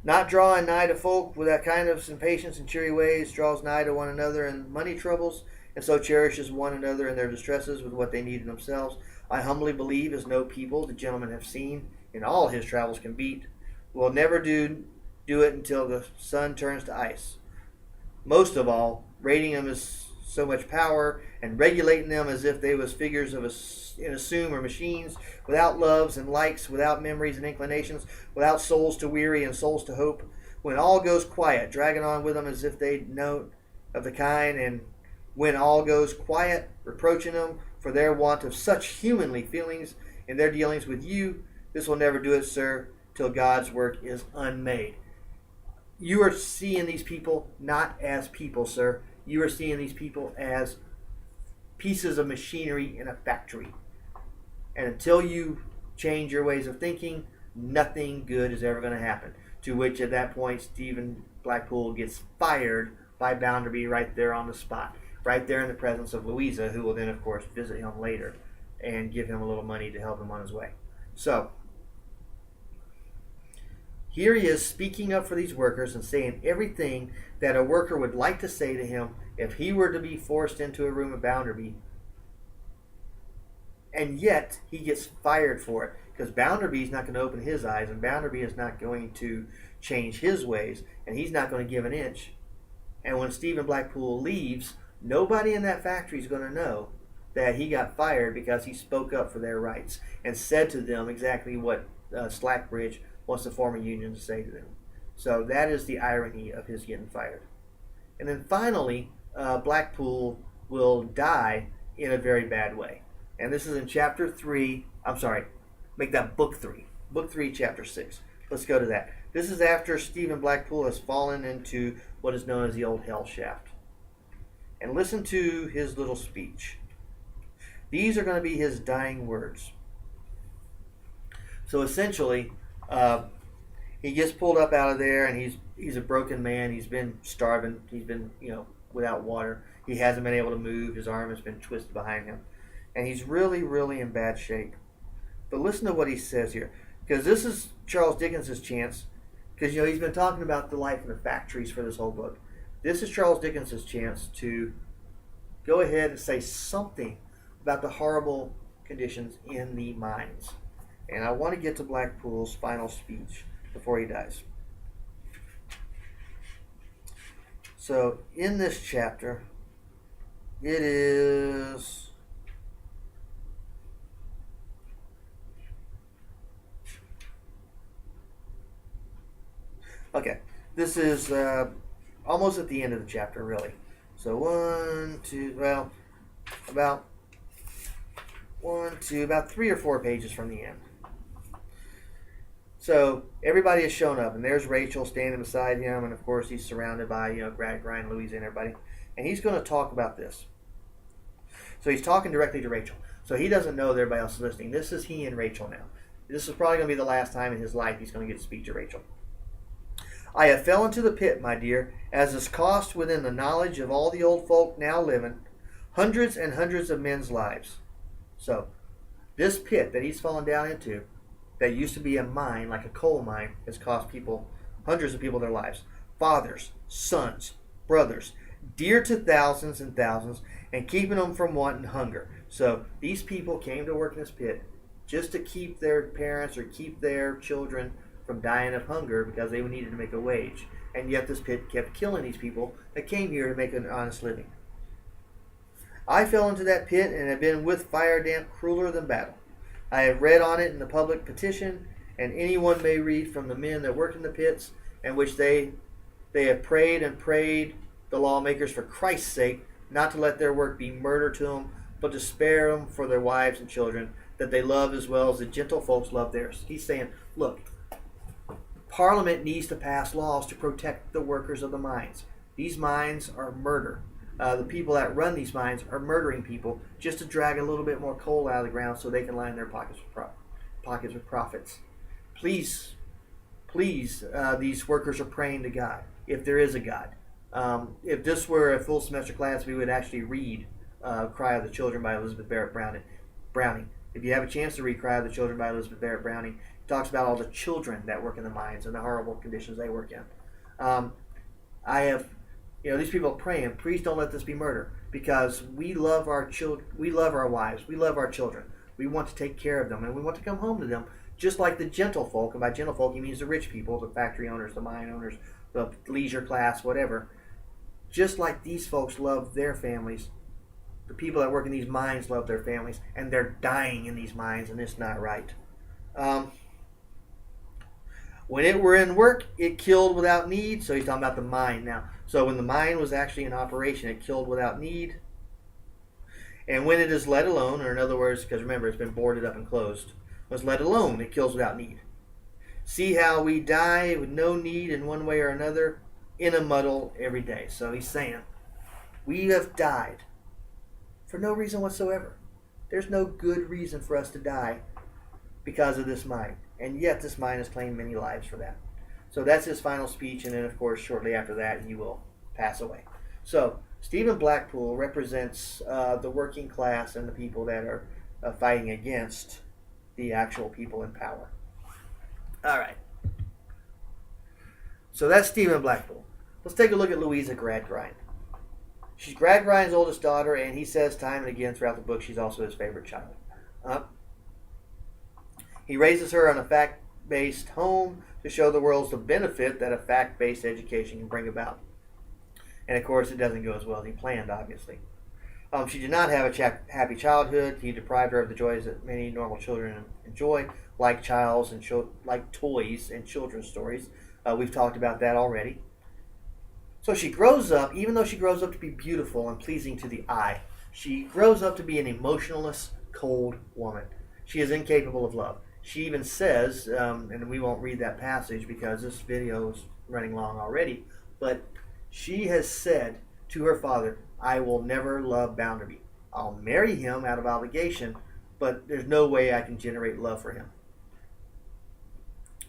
not drawing nigh to folk with that kind of some patience and cheery ways, draws nigh to one another in money troubles, and so cherishes one another in their distresses with what they need in themselves. I humbly believe, as no people the gentleman have seen in all his travels can beat, will never do it until the sun turns to ice. Most of all, rating them as so much power and regulating them as if they was figures in assume or machines, without loves and likes, without memories and inclinations, without souls to weary and souls to hope, when all goes quiet, dragging on with them as if they know of the kind, and when all goes quiet, reproaching them for their want of such humanly feelings in their dealings with you. This will never do it, sir, till God's work is unmade. You are seeing these people not as people, sir. You are seeing these people as pieces of machinery in a factory. And until you change your ways of thinking, nothing good is ever going to happen. To which at that point, Stephen Blackpool gets fired by Bounderby right there on the spot. Right there in the presence of Louisa, who will then, of course, visit him later and give him a little money to help him on his way. So, here he is speaking up for these workers and saying everything that a worker would like to say to him if he were to be forced into a room of Bounderby. And yet, he gets fired for it because Bounderby's not going to open his eyes and Bounderby is not going to change his ways and he's not going to give an inch. And when Stephen Blackpool leaves, nobody in that factory is going to know that he got fired because he spoke up for their rights and said to them exactly what Slackbridge wants to form a union to say to them. So that is the irony of his getting fired. And then finally, Blackpool will die in a very bad way. And this is in chapter 3. I'm sorry, make that book 3. Book 3, chapter 6. Let's go to that. This is after Stephen Blackpool has fallen into what is known as the old hell shaft. And listen to his little speech. These are going to be his dying words. So essentially, he gets pulled up out of there, and he's a broken man. He's been starving. He's been without water. He hasn't been able to move. His arm has been twisted behind him, and he's really, really in bad shape. But listen to what he says here, because this is Charles Dickens' chance. Because he's been talking about the life in the factories for this whole book. This is Charles Dickens' chance to go ahead and say something about the horrible conditions in the mines. And I want to get to Blackpool's final speech before he dies. So in this chapter, it is okay. This is almost at the end of the chapter, really. So about 3 or 4 pages from the end. So everybody has shown up, and there's Rachel standing beside him, and of course he's surrounded by Gradgrind, Louisa, and everybody. And he's going to talk about this. So he's talking directly to Rachel. So he doesn't know that everybody else is listening. This is he and Rachel now. This is probably going to be the last time in his life he's going to get to speak to Rachel. I have fell into the pit, my dear, as is cost within the knowledge of all the old folk now living, hundreds and hundreds of men's lives. So this pit that he's fallen down into, that used to be a mine, like a coal mine, has cost people, hundreds of people, their lives. Fathers, sons, brothers, dear to thousands and thousands, and keeping them from want and hunger. So these people came to work in this pit just to keep their parents or keep their children from dying of hunger because they needed to make a wage. And yet this pit kept killing these people that came here to make an honest living. I fell into that pit and have been with fire damp crueler than battle. I have read on it in the public petition, and anyone may read from the men that work in the pits, in which they have prayed and prayed the lawmakers for Christ's sake not to let their work be murder to them, but to spare them for their wives and children that they love as well as the gentle folks love theirs. He's saying, look, Parliament needs to pass laws to protect the workers of the mines. These mines are murder. The people that run these mines are murdering people just to drag a little bit more coal out of the ground so they can line their pockets with profits. Please, these workers are praying to God, if there is a God. If this were a full semester class, we would actually read Cry of the Children by Elizabeth Barrett Browning. If you have a chance to read Cry of the Children by Elizabeth Barrett Browning, it talks about all the children that work in the mines and the horrible conditions they work in. These people are praying, please don't let this be murder, because we love our children, we love our wives, we love our children. We want to take care of them, and we want to come home to them, just like the gentle folk. And by gentle folk, he means the rich people, the factory owners, the mine owners, the leisure class, whatever. Just like these folks love their families, the people that work in these mines love their families, and they're dying in these mines, and it's not right. When it were in work, it killed without need. So he's talking about the mine now. So when the mine was actually in operation, it killed without need. And when it is let alone, or in other words, because remember, it's been boarded up and closed, was let alone, it kills without need. See how we die with no need in one way or another, in a muddle every day. So he's saying, we have died for no reason whatsoever. There's no good reason for us to die because of this mine. And yet this mine has claimed many lives for that. So that's his final speech, and then of course shortly after that he will pass away. So Stephen Blackpool represents the working class and the people that are fighting against the actual people in power. All right. So that's Stephen Blackpool. Let's take a look at Louisa Gradgrind. She's Gradgrind's oldest daughter, and he says time and again throughout the book she's also his favorite child. He raises her on a fact-based home to show the world the benefit that a fact-based education can bring about. And of course, it doesn't go as well as he planned, obviously. She did not have a happy childhood. He deprived her of the joys that many normal children enjoy, like toys and children's stories. We've talked about that already. So she grows up, even though she grows up to be beautiful and pleasing to the eye, she grows up to be an emotionless, cold woman. She is incapable of love. She even says, and we won't read that passage because this video is running long already, but she has said to her father, I will never love Bounderby. I'll marry him out of obligation, but there's no way I can generate love for him.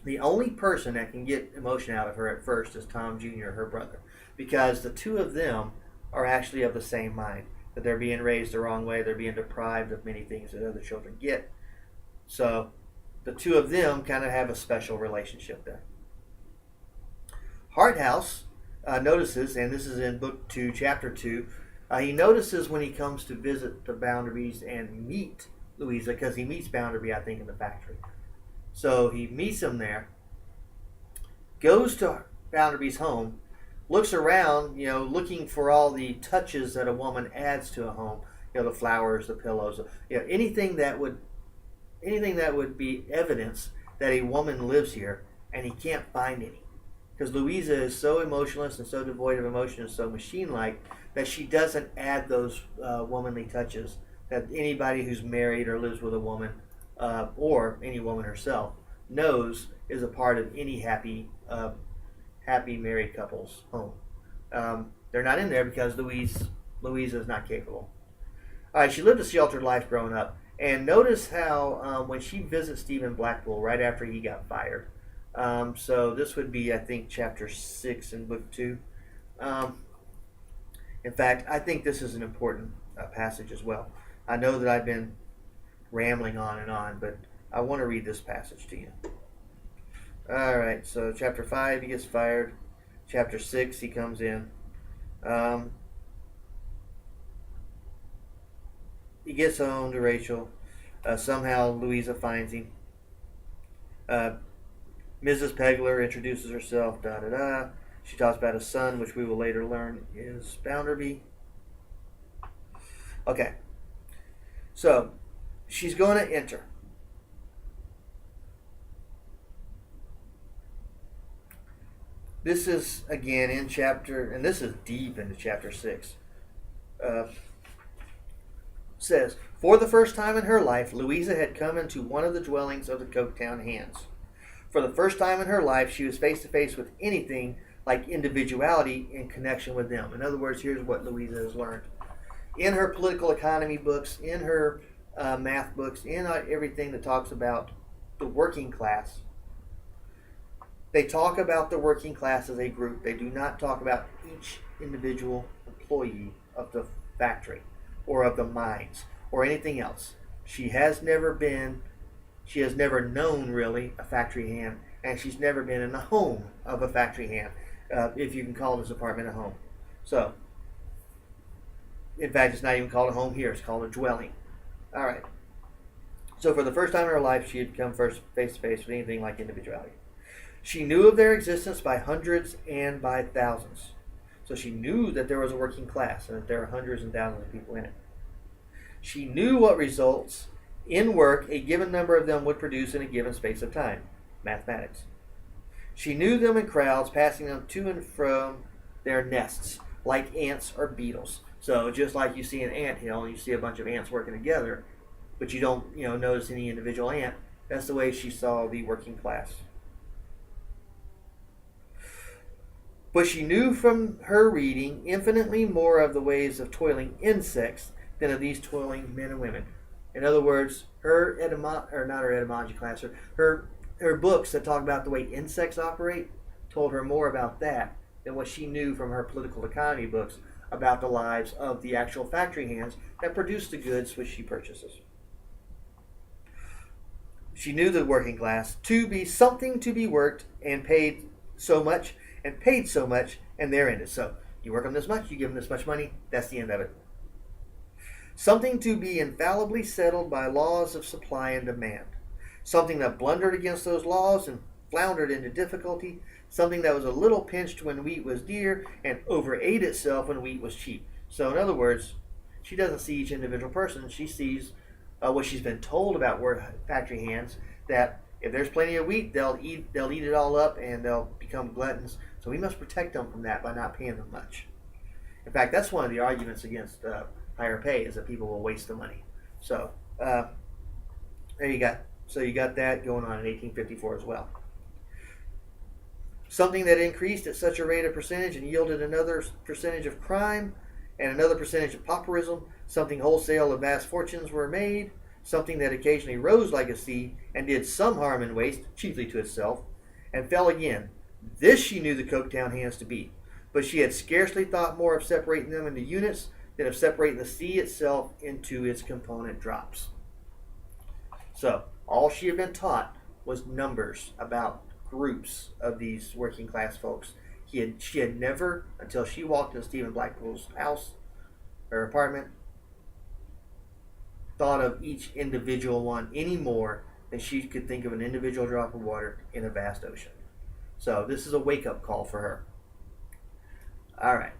The only person that can get emotion out of her at first is Tom Jr., her brother, because the two of them are actually of the same mind, that they're being raised the wrong way, they're being deprived of many things that other children get. So the two of them kind of have a special relationship there. Harthouse notices, and this is in book 2, chapter 2, he notices when he comes to visit the Bounderbys and meet Louisa, because he meets Bounderby, I think, in the factory. So he meets him there, goes to Bounderby's home, looks around, looking for all the touches that a woman adds to a home. The flowers, the pillows, anything that would be evidence that a woman lives here, and he can't find any. Because Louisa is so emotionless and so devoid of emotion and so machine-like that she doesn't add those womanly touches that anybody who's married or lives with a woman or any woman herself knows is a part of any happy married couple's home. They're not in there because Louisa is not capable. All right, she lived a sheltered life growing up. And notice how when she visits Stephen Blackpool right after he got fired. So this would be, I think, chapter 6 in book 2. In fact, I think this is an important passage as well. I know that I've been rambling on, but I want to read this passage to you. All right, so chapter 5, he gets fired. Chapter 6, he comes in. He gets home to Rachel. Somehow Louisa finds him. Mrs. Pegler introduces herself. She talks about a son, which we will later learn is Bounderby. Okay. So, she's going to enter. This is, again, in chapter, and this is deep into chapter 6. Says, for the first time in her life, Louisa had come into one of the dwellings of the Coketown hands. For the first time in her life, she was face to face with anything like individuality in connection with them. In other words, here's what Louisa has learned. In her political economy books, in her math books, in everything that talks about the working class, they talk about the working class as a group. They do not talk about each individual employee of the factory or of the mines or anything else. She has never known really a factory hand, and she's never been in the home of a factory hand, if you can call this apartment a home. So, in fact, it's not even called a home here, it's called a dwelling. All right. So for the first time in her life, she had come face to face with anything like individuality. She knew of their existence by hundreds and by thousands. So she knew that there was a working class and that there were hundreds and thousands of people in it. She knew what results in work a given number of them would produce in a given space of time. Mathematics. She knew them in crowds, passing them to and from their nests, like ants or beetles. So just like you see an anthill, you see a bunch of ants working together, but you don't notice any individual ant. That's the way she saw the working class. But she knew from her reading infinitely more of the ways of toiling insects than of these toiling men and women. In other words, her etymology class, her books that talk about the way insects operate told her more about that than what she knew from her political economy books about the lives of the actual factory hands that produce the goods which she purchases. She knew the working class to be something to be worked and paid so much, and they're in it. So you work on this much, you give them this much money, that's the end of it. Something to be infallibly settled by laws of supply and demand. Something that blundered against those laws and floundered into difficulty. Something that was a little pinched when wheat was dear and overate itself when wheat was cheap. So in other words, she doesn't see each individual person. She sees what she's been told about factory hands, that if there's plenty of wheat, they'll eat it all up and they'll become gluttons. So we must protect them from that by not paying them much. In fact, that's one of the arguments against higher pay is that people will waste the money. So there you got. So you got that going on in 1854 as well. Something that increased at such a rate of percentage and yielded another percentage of crime and another percentage of pauperism, something wholesale of vast fortunes were made, something that occasionally rose like a sea and did some harm and waste, chiefly to itself, and fell again. This she knew the Coketown hands to be, but she had scarcely thought more of separating them into units than of separating the sea itself into its component drops. So, all she had been taught was numbers about groups of these working class folks. She had never, until she walked into Stephen Blackpool's house or apartment, thought of each individual one any more than she could think of an individual drop of water in a vast ocean. So this is a wake-up call for her. All right.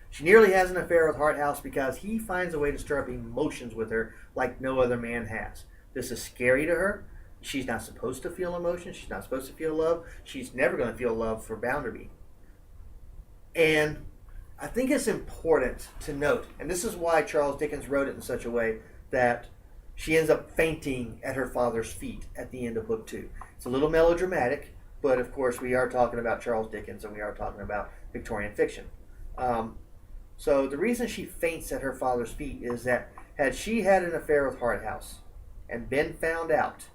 She nearly has an affair with Harthouse because he finds a way to stir up emotions with her like no other man has. This is scary to her. She's not supposed to feel emotion. She's not supposed to feel love. She's never going to feel love for Bounderby. And I think it's important to note, and this is why Charles Dickens wrote it in such a way that she ends up fainting at her father's feet at the end of book 2. It's a little melodramatic, but of course we are talking about Charles Dickens and we are talking about Victorian fiction. So the reason she faints at her father's feet is that had she had an affair with Harthouse and been found out,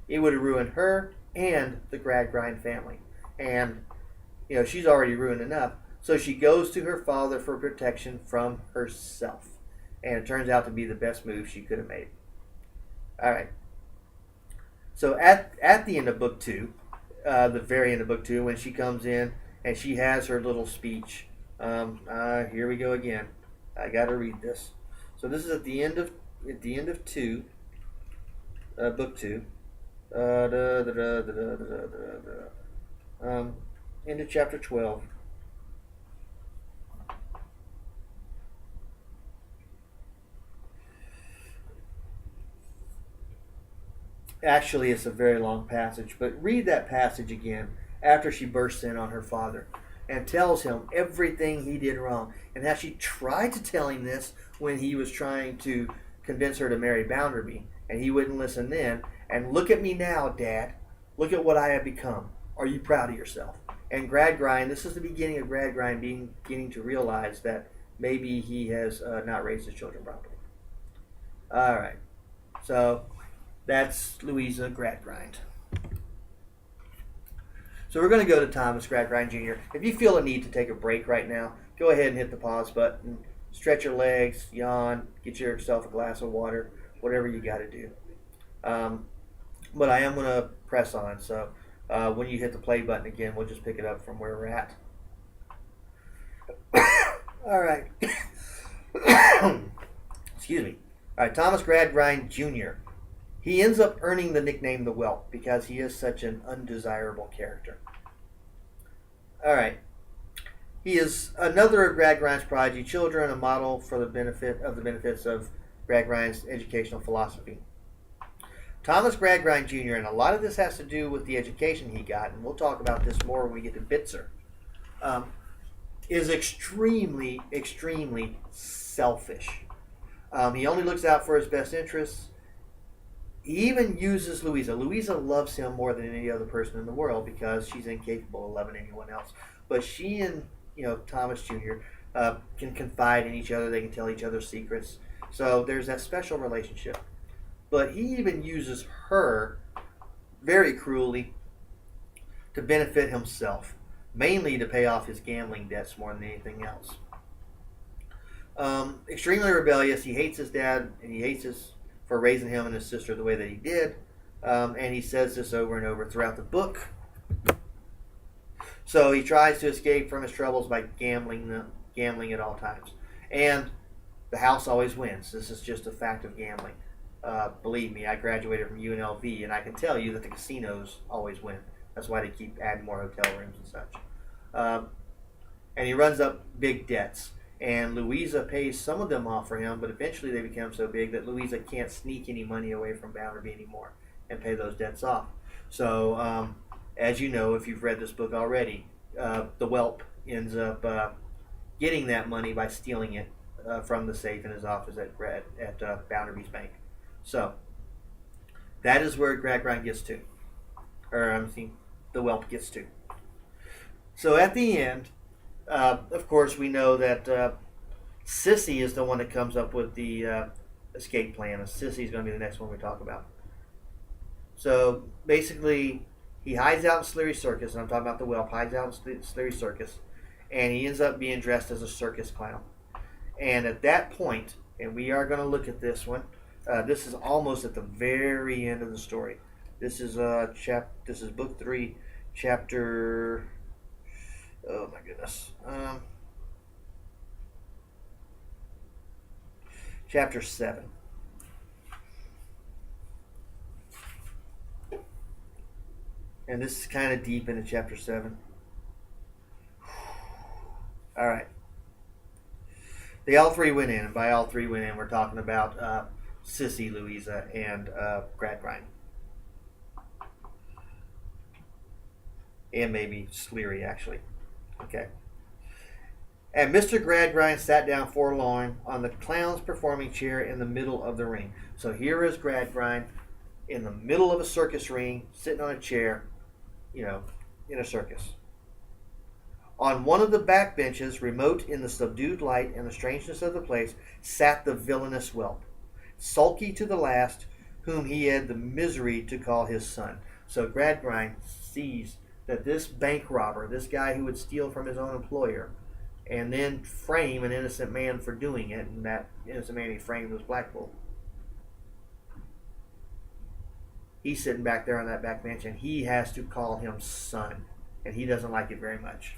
it would have ruined her and the Gradgrind family. And, she's already ruined enough. So she goes to her father for protection from herself. And it turns out to be the best move she could have made. All right. So at the end of book 2, the very end of book 2, when she comes in and she has her little speech. Here we go again. I got to read this. So this is at the end of 2, book 2. Into chapter 12. Actually, it's a very long passage, but read that passage again after she bursts in on her father and tells him everything he did wrong, and how she tried to tell him this when he was trying to convince her to marry Bounderby, and he wouldn't listen then. And look at me now, Dad. Look at what I have become. Are you proud of yourself? And Gradgrind, this is the beginning of Gradgrind beginning to realize that maybe he has not raised his children properly. All right. So that's Louisa Gradgrind. So we're going to go to Thomas Gradgrind Jr. If you feel a need to take a break right now, go ahead and hit the pause button. Stretch your legs, yawn, get yourself a glass of water, whatever you got to do. But I am going to press on, so when you hit the play button again, we'll just pick it up from where we're at. All right. Excuse me. All right, Thomas Gradgrind Jr. He ends up earning the nickname the Whelp because he is such an undesirable character. All right. He is another of Gradgrind's prodigy children, a model for the benefits of Gradgrind's educational philosophy. Thomas Gradgrind Jr., and a lot of this has to do with the education he got, and we'll talk about this more when we get to Bitzer, is extremely, extremely selfish. He only looks out for his best interests. He even uses Louisa. Louisa loves him more than any other person in the world because she's incapable of loving anyone else. But she and Thomas Jr. Can confide in each other. They can tell each other secrets. So there's that special relationship. But he even uses her very cruelly to benefit himself, mainly to pay off his gambling debts more than anything else. Extremely rebellious. He hates his dad, and he hates for raising him and his sister the way that he did. And he says this over and over throughout the book. So he tries to escape from his troubles by gambling at all times. And the house always wins. This is just a fact of gambling. Believe me, I graduated from UNLV, and I can tell you that the casinos always win. That's why they keep adding more hotel rooms and such. And he runs up big debts. And Louisa pays some of them off for him, but eventually they become so big that Louisa can't sneak any money away from Bounderby anymore and pay those debts off. So, as you know, if you've read this book already, the whelp ends up getting that money by stealing it from the safe in his office at Bounderby's bank. So that is where Gradgrind gets to, or I mean, the whelp gets to. So at the end, of course, we know that Sissy is the one that comes up with the escape plan. And Sissy is going to be the next one we talk about. So basically, he hides out in Slurry Circus, and I'm talking about the whelp, hides out in Slurry Circus, and he ends up being dressed as a circus clown. And at that point, and we are going to look at this one, this is almost at the very end of the story. This is This is book 3, chapter. Oh my goodness. Chapter 7. And this is kind of deep into chapter 7. All right. They all three went in, and by all three went in, we're talking about Sissy, Louisa, and Gradgrind. And maybe Sleary, actually. Okay. And Mr. Gradgrind sat down forlorn on the clown's performing chair in the middle of the ring. So here is Gradgrind in the middle of a circus ring, sitting on a chair, in a circus. On one of the back benches, remote in the subdued light and the strangeness of the place, sat the villainous whelp, sulky to the last, whom he had the misery to call his son. So Gradgrind sees that this bank robber, this guy who would steal from his own employer, and then frame an innocent man for doing it, and that innocent man he framed was Blackpool. He's sitting back there on that back bench, and he has to call him son, and he doesn't like it very much.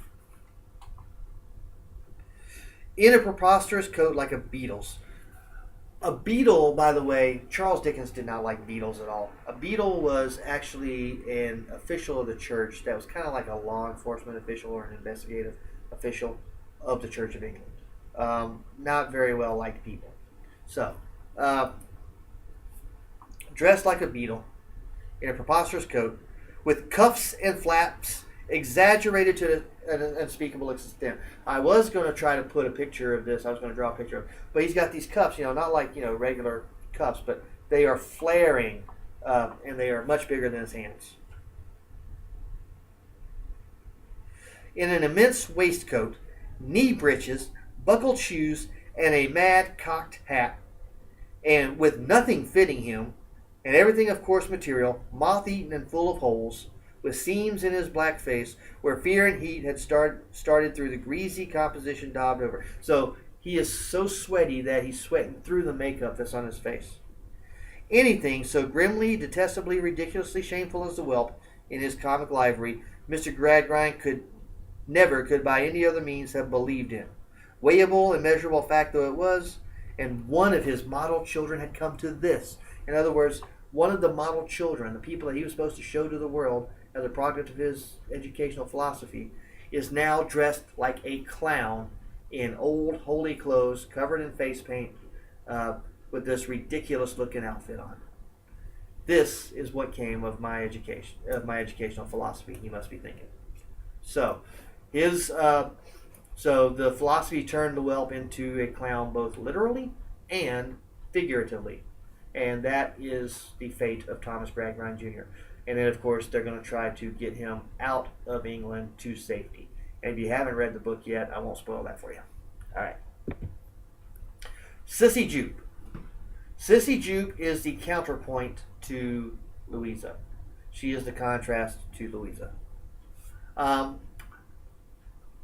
In a preposterous coat like a beetle's. A beetle, by the way, Charles Dickens did not like beetles at all. A beetle was actually an official of the church that was kind of like a law enforcement official or an investigative official of the Church of England. Not very well liked people. So, dressed like a beetle, in a preposterous coat, with cuffs and flaps exaggerated to an unspeakable extent. I was going to try to put a picture of this. I was going to draw a picture of it. But he's got these cuffs, not like, regular cuffs, but they are flaring, and they are much bigger than his hands. In an immense waistcoat, knee breeches, buckled shoes, and a mad cocked hat, and with nothing fitting him, and everything of coarse material, moth-eaten and full of holes, with seams in his black face, where fear and heat had started through the greasy composition daubed over. So he is so sweaty that he's sweating through the makeup that's on his face. Anything so grimly, detestably, ridiculously shameful as the whelp in his comic livery, Mr. Gradgrind could by any other means have believed in. Weighable and measurable fact though it was, and one of his model children had come to this. In other words, one of the model children, the people that he was supposed to show to the world as a product of his educational philosophy, is now dressed like a clown in old holy clothes, covered in face paint, with this ridiculous looking outfit on. This is what came of my educational philosophy, he must be thinking. So the philosophy turned the whelp into a clown both literally and figuratively. And that is the fate of Thomas Gradgrind Jr. And then, of course, they're going to try to get him out of England to safety. And if you haven't read the book yet, I won't spoil that for you. All right. Sissy Jupe. Sissy Jupe is the counterpoint to Louisa. She is the contrast to Louisa.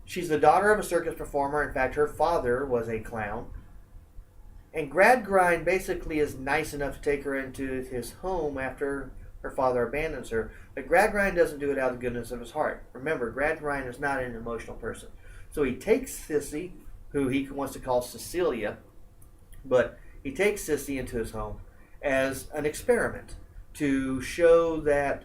She's the daughter of a circus performer. In fact, her father was a clown. And Gradgrind basically is nice enough to take her into his home after her father abandons her. But Gradgrind doesn't do it out of the goodness of his heart. Remember, Gradgrind is not an emotional person. So he takes Sissy, who he wants to call Cecilia, but he takes Sissy into his home as an experiment to show that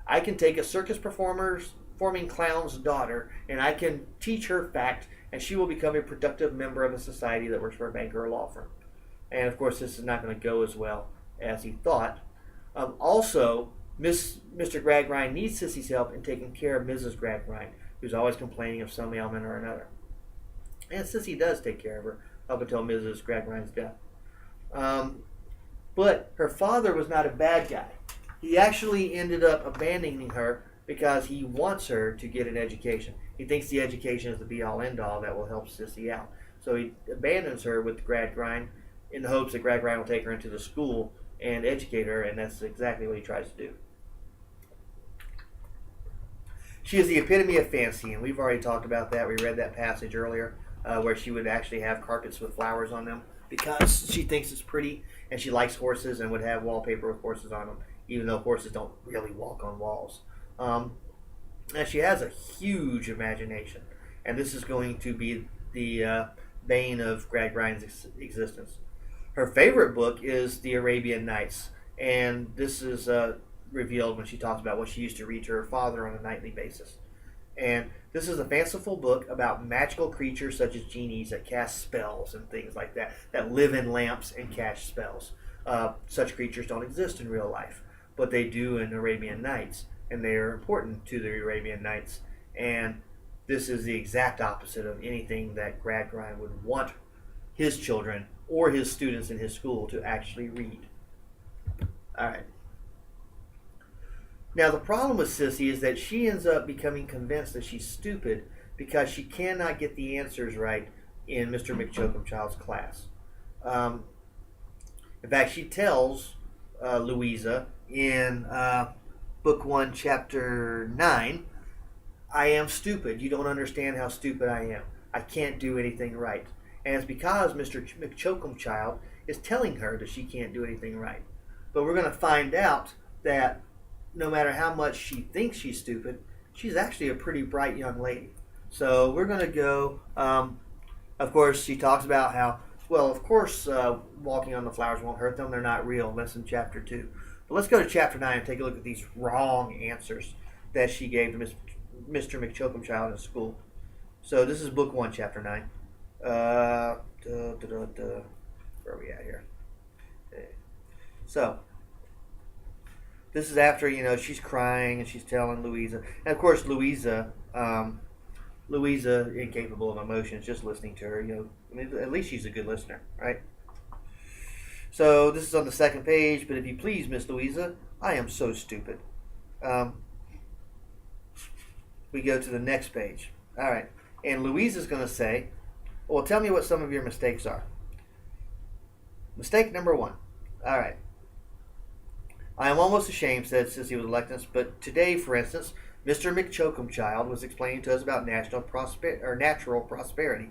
I can take a circus performing clown's daughter and I can teach her fact, and she will become a productive member of a society that works for a bank or a law firm. And of course, this is not going to go as well as he thought. Also, Mr. Gradgrind needs Sissy's help in taking care of Mrs. Gradgrind, who's always complaining of some ailment or another. And Sissy does take care of her up until Mrs. Gradgrind's death. But her father was not a bad guy. He actually ended up abandoning her because he wants her to get an education. He thinks the education is the be-all, end-all that will help Sissy out. So he abandons her with Gradgrind in the hopes that Gradgrind will take her into the school and educate her, and that's exactly what he tries to do. She is the epitome of fancy, and we've already talked about that. We read that passage earlier where she would actually have carpets with flowers on them because she thinks it's pretty, and she likes horses and would have wallpaper with horses on them, even though horses don't really walk on walls. And she has a huge imagination, and this is going to be the bane of Gradgrind's existence. Her favorite book is The Arabian Nights, and this is revealed when she talks about what she used to read to her father on a nightly basis. And this is a fanciful book about magical creatures such as genies that cast spells and things like that, that live in lamps and cast spells. Such creatures don't exist in real life, but they do in Arabian Nights, and they are important to the Arabian Nights. And this is the exact opposite of anything that Gradgrind would want his children or his students in his school to actually read. All right. Now, the problem with Sissy is that she ends up becoming convinced that she's stupid because she cannot get the answers right in Mr. McChokumchild's class. In fact, she tells Louisa in Book 1, Chapter 9, I am stupid. You don't understand how stupid I am. I can't do anything right. And it's because Mr. McChokumchild is telling her that she can't do anything right. But we're going to find out that no matter how much she thinks she's stupid, she's actually a pretty bright young lady. So we're going to go, of course, she talks about how, well, of course, walking on the flowers won't hurt them. They're not real. That's in Chapter 2. But let's go to Chapter 9 and take a look at these wrong answers that she gave to Mr. McChokumchild in school. So this is Book 1, Chapter 9. Where are we at here? Okay. So this is after, she's crying and she's telling Louisa. And of course, Louisa, incapable of emotions, just listening to her, at least she's a good listener, right? So this is on the second page, but if you please, Miss Louisa, I am so stupid. We go to the next page. All right. And Louisa's going to say, well, tell me what some of your mistakes are. Mistake number 1. All right. I am almost ashamed, said Sissy with reluctance, but today, for instance, Mr. McChokumchild was explaining to us about natural prosperity.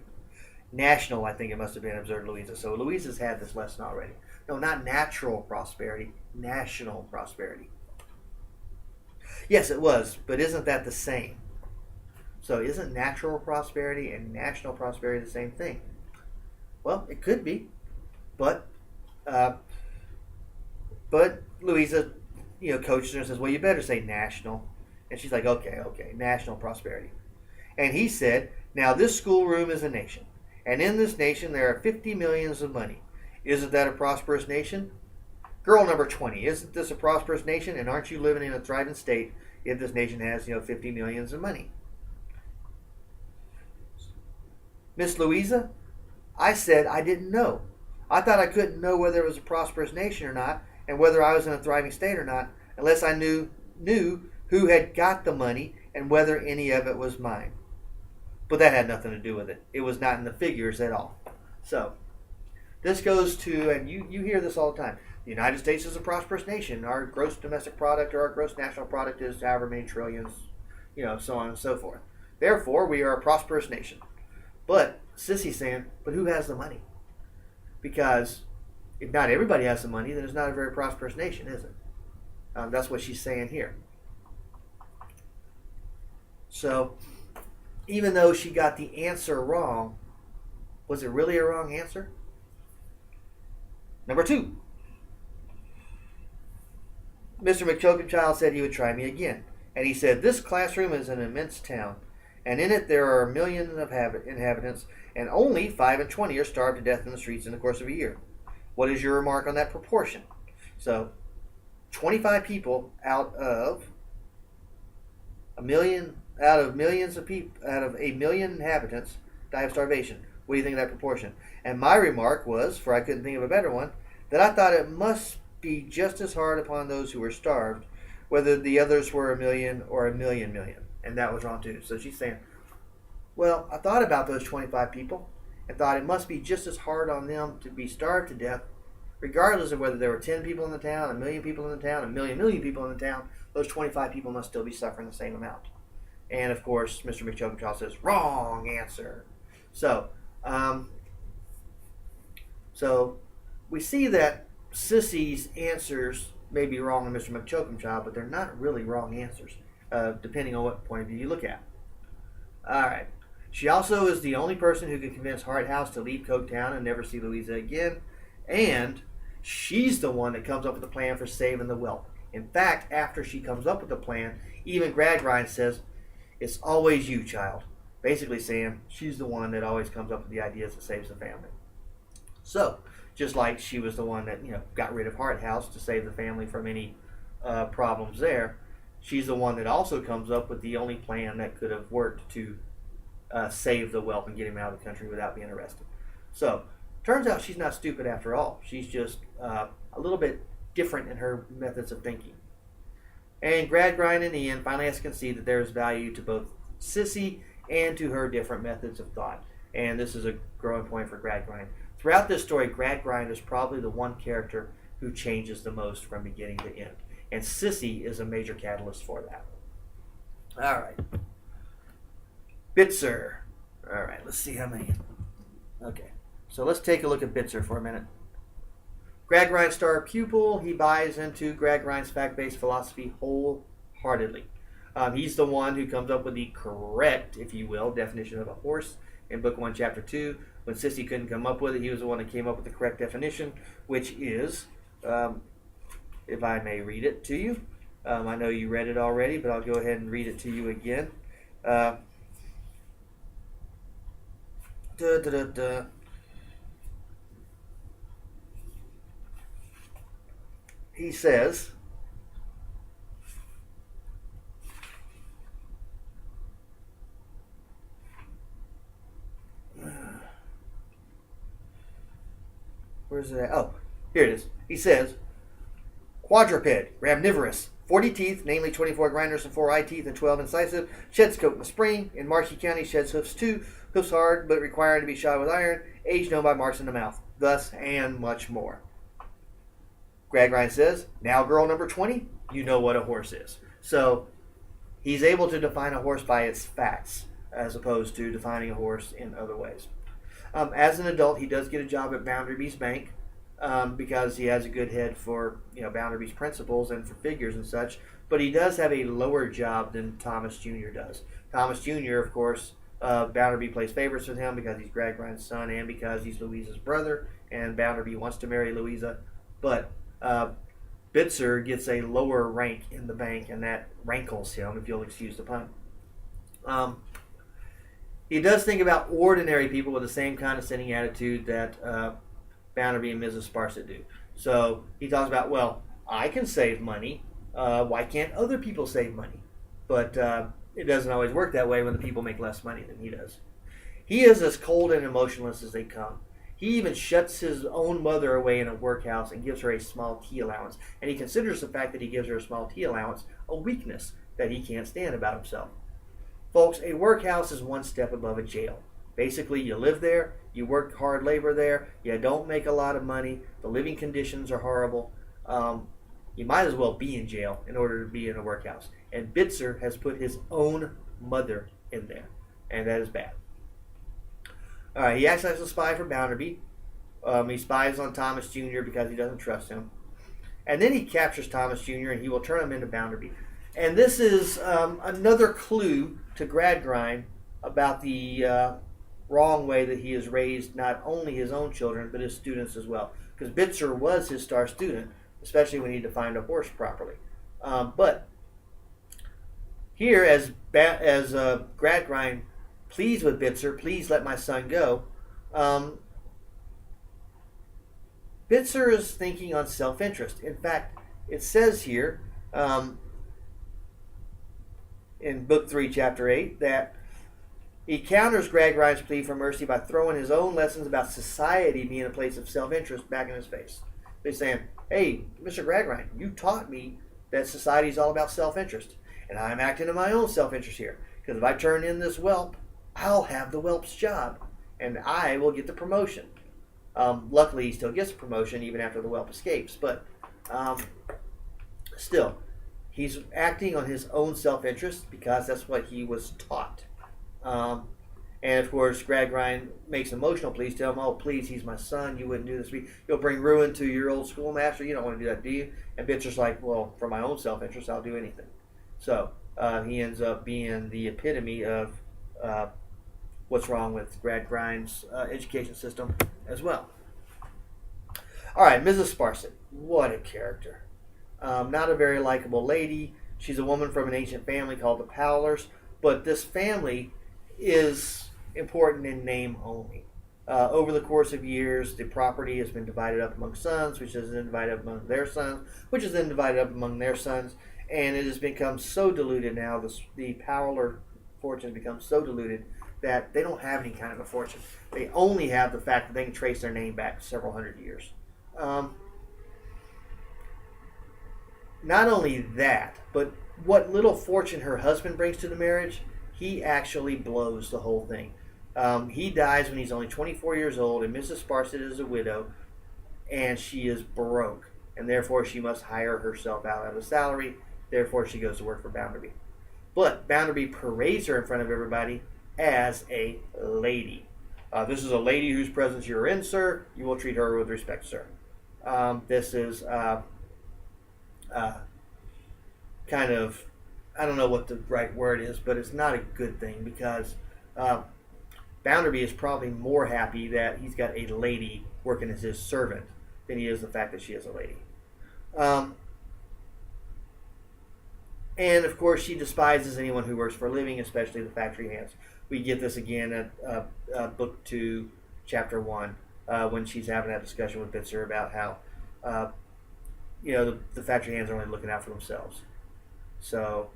National, I think it must have been, observed Louisa. So Louisa's had this lesson already. No, not natural prosperity, national prosperity. Yes, it was, but isn't that the same? So isn't natural prosperity and national prosperity the same thing? Well, it could be, but Louisa, coaches her and says, well, you better say national. And she's like, okay, national prosperity. And he said, now this schoolroom is a nation, and in this nation there are 50 millions of money. Isn't that a prosperous nation? Girl number 20, isn't this a prosperous nation? And aren't you living in a thriving state if this nation has, 50 millions of money? Miss Louisa, I said I didn't know. I thought I couldn't know whether it was a prosperous nation or not, and whether I was in a thriving state or not, unless I knew who had got the money and whether any of it was mine. But that had nothing to do with it. It was not in the figures at all. So, this goes to, and you hear this all the time, the United States is a prosperous nation. Our gross domestic product or our gross national product is however many trillions, so on and so forth. Therefore, we are a prosperous nation. But Sissy's saying, but who has the money? Because if not everybody has the money, then it's not a very prosperous nation, is it? That's what she's saying here. So, even though she got the answer wrong, was it really a wrong answer? Number 2. Mr. McChokumchild said he would try me again. And he said, this classroom is an immense town, and in it there are millions of inhabitants, and only 5 and 20 are starved to death in the streets in the course of a year. What is your remark on that proportion? So, 25 people out of a million out of millions of people, out of a million inhabitants, die of starvation. What do you think of that proportion? And my remark was, for I couldn't think of a better one, that I thought it must be just as hard upon those who were starved, whether the others were a million or a million. And that was wrong too. So she's saying, well, I thought about those 25 people and thought it must be just as hard on them to be starved to death, regardless of whether there were 10 people in the town, a million people in the town, a million people in the town. Those 25 people must still be suffering the same amount. And of course, Mr. McChokenchild says, wrong answer. So, so we see that Sissy's answers may be wrong on Mr. McChokenchild, but they're not really wrong answers, depending on what point of view you look at. All right. She also is the only person who can convince Harthouse to leave Coketown and never see Louisa again. And she's the one that comes up with the plan for saving the whelp. In fact, after she comes up with the plan, even Gradgrind says, it's always you, child. Basically saying she's the one that always comes up with the ideas that saves the family. So, just like she was the one that got rid of Harthouse to save the family from any problems there, she's the one that also comes up with the only plan that could have worked to save the whelp and get him out of the country without being arrested. So, turns out she's not stupid after all. She's just a little bit different in her methods of thinking. And Gradgrind in the end finally has to concede that there is value to both Sissy and to her different methods of thought. And this is a growing point for Gradgrind. Throughout this story, Gradgrind is probably the one character who changes the most from beginning to end. And Sissy is a major catalyst for that. All right. Bitzer. All right, let's see how many. Okay, so let's take a look at Bitzer for a minute. Gradgrind's star pupil, he buys into Gradgrind's fact-based philosophy wholeheartedly. He's the one who comes up with the correct, if you will, definition of a horse in Book 1, Chapter 2. When Sissy couldn't come up with it, he was the one that came up with the correct definition, which is, if I may read it to you. I know you read it already, but I'll go ahead and read it to you again. He says, where's it at? Oh, here it is. He says, quadruped, gramnivorous, 40 teeth, namely 24 grinders and 4 eye teeth and 12 incisive, sheds coat in the spring. In Marshy County, sheds hoofs too, hoofs hard but requiring to be shod with iron, age known by marks in the mouth. Thus, and much more. Gradgrind says, now girl number 20, you know what a horse is. So, he's able to define a horse by its facts, as opposed to defining a horse in other ways. As an adult, he does get a job at Bounderby's Bank, because he has a good head for Bounderby's principles and for figures and such, but he does have a lower job than Thomas Jr. does. Thomas Jr., of course, Bounderby plays favorites with him because he's Gradgrind's son and because he's Louisa's brother, and Bounderby wants to marry Louisa, but Bitzer gets a lower rank in the bank, and that rankles him, if you'll excuse the pun. He does think about ordinary people with the same condescending attitude that Bounderby and Mrs. Sparsit do. So he talks about, well, I can save money. Why can't other people save money? But it doesn't always work that way when the people make less money than he does. He is as cold and emotionless as they come. He even shuts his own mother away in a workhouse and gives her a small tea allowance. And he considers the fact that he gives her a small tea allowance a weakness that he can't stand about himself. Folks, a workhouse is one step above a jail. Basically, you live there, you work hard labor there, you don't make a lot of money, the living conditions are horrible. You might as well be in jail in order to be in a workhouse. And Bitzer has put his own mother in there, and that is bad. All right, he acts as a spy for Bounderby. He spies on Thomas Jr. because he doesn't trust him. And then he captures Thomas Jr. and he will turn him into Bounderby. And this is another clue to Gradgrind about the wrong way that he has raised not only his own children, but his students as well. Because Bitzer was his star student, especially when he defined a horse properly. But here, as Gradgrind pleads with Bitzer, please let my son go, Bitzer is thinking on self-interest. In fact, it says here, in in Book 3, Chapter 8, that he counters Gradgrind's plea for mercy by throwing his own lessons about society being a place of self-interest back in his face. He's saying, hey, Mr. Gradgrind, you taught me that society is all about self-interest, and I'm acting in my own self-interest here, because if I turn in this whelp, I'll have the whelp's job, and I will get the promotion. Luckily, he still gets a promotion even after the whelp escapes, but still, he's acting on his own self-interest because that's what he was taught. And of course, Gradgrind makes emotional pleas to him. Oh, please, he's my son. You wouldn't do this. You'll bring ruin to your old schoolmaster. You don't want to do that, do you? And Bitcher's like, well, for my own self-interest, I'll do anything. So he ends up being the epitome of what's wrong with Gradgrind's education system as well. All right, Mrs. Sparsit. What a character. Not a very likable lady. She's a woman from an ancient family called the Powlers, but this family is important in name only. Over the course of years, the property has been divided up among sons, which is then divided up among their sons, which is then divided up among their sons, and it has become so diluted now, the Powler fortune has become so diluted that they don't have any kind of a fortune. They only have the fact that they can trace their name back several hundred years. Not only that, but what little fortune her husband brings to the marriage, he actually blows the whole thing. He dies when he's only 24 years old, and Mrs. Sparsit is a widow, and she is broke, and therefore she must hire herself out of a salary. Therefore, she goes to work for Bounderby. But Bounderby parades her in front of everybody as a lady. This is a lady whose presence you're in, sir. You will treat her with respect, sir. This is kind of, I don't know what the right word is, but it's not a good thing because Bounderby is probably more happy that he's got a lady working as his servant than he is the fact that she is a lady. And of course, she despises anyone who works for a living, especially the factory hands. We get this again at Book 2, Chapter 1, when she's having that discussion with Bitzer about how the factory hands are only looking out for themselves. So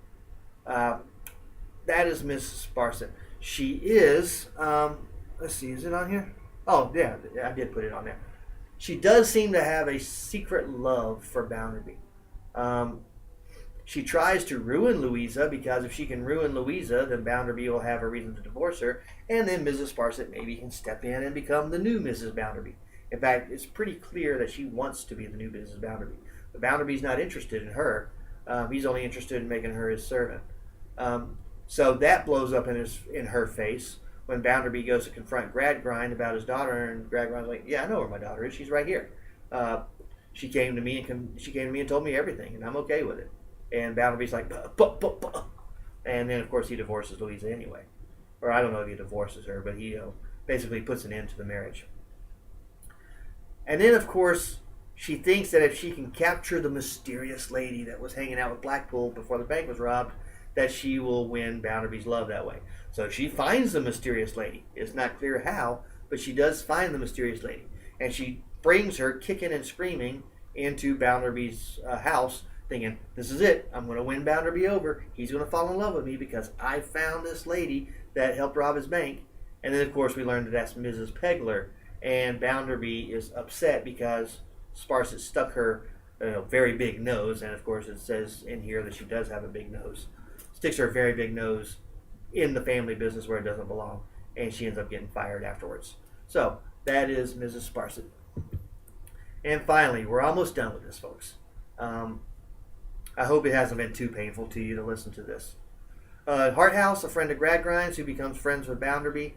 that is Miss Sparsit. She is, let's see, is it on here? Oh, yeah, I did put it on there. She does seem to have a secret love for Bounderby. She tries to ruin Louisa because if she can ruin Louisa, then Bounderby will have a reason to divorce her, and then Mrs. Sparsit maybe can step in and become the new Mrs. Bounderby. In fact, it's pretty clear that she wants to be the new Mrs. Bounderby. But Bounderby's not interested in her. He's only interested in making her his servant. So that blows up in her face when Bounderby goes to confront Gradgrind about his daughter, and Gradgrind's like, "Yeah, I know where my daughter is. She's right here. She came to me and told me everything, and I'm okay with it." And Bounderby's like, "Buh." And then of course he divorces Louisa anyway, or I don't know if he divorces her, but he basically puts an end to the marriage. And then of course, she thinks that if she can capture the mysterious lady that was hanging out with Blackpool before the bank was robbed, that she will win Bounderby's love that way. So she finds the mysterious lady. It's not clear how, but she does find the mysterious lady. And she brings her kicking and screaming into Bounderby's house, thinking, this is it. I'm going to win Bounderby over. He's going to fall in love with me because I found this lady that helped rob his bank. And then, of course, we learned that that's Mrs. Pegler. And Bounderby is upset because Sparsit stuck her very big nose, and of course it says in here that she does have a big nose. Sticks her very big nose in the family business where it doesn't belong, and she ends up getting fired afterwards. So that is Mrs. Sparsit. And finally, we're almost done with this, folks. I hope it hasn't been too painful to you to listen to this. Harthouse, a friend of Gradgrind's, who becomes friends with Bounderby.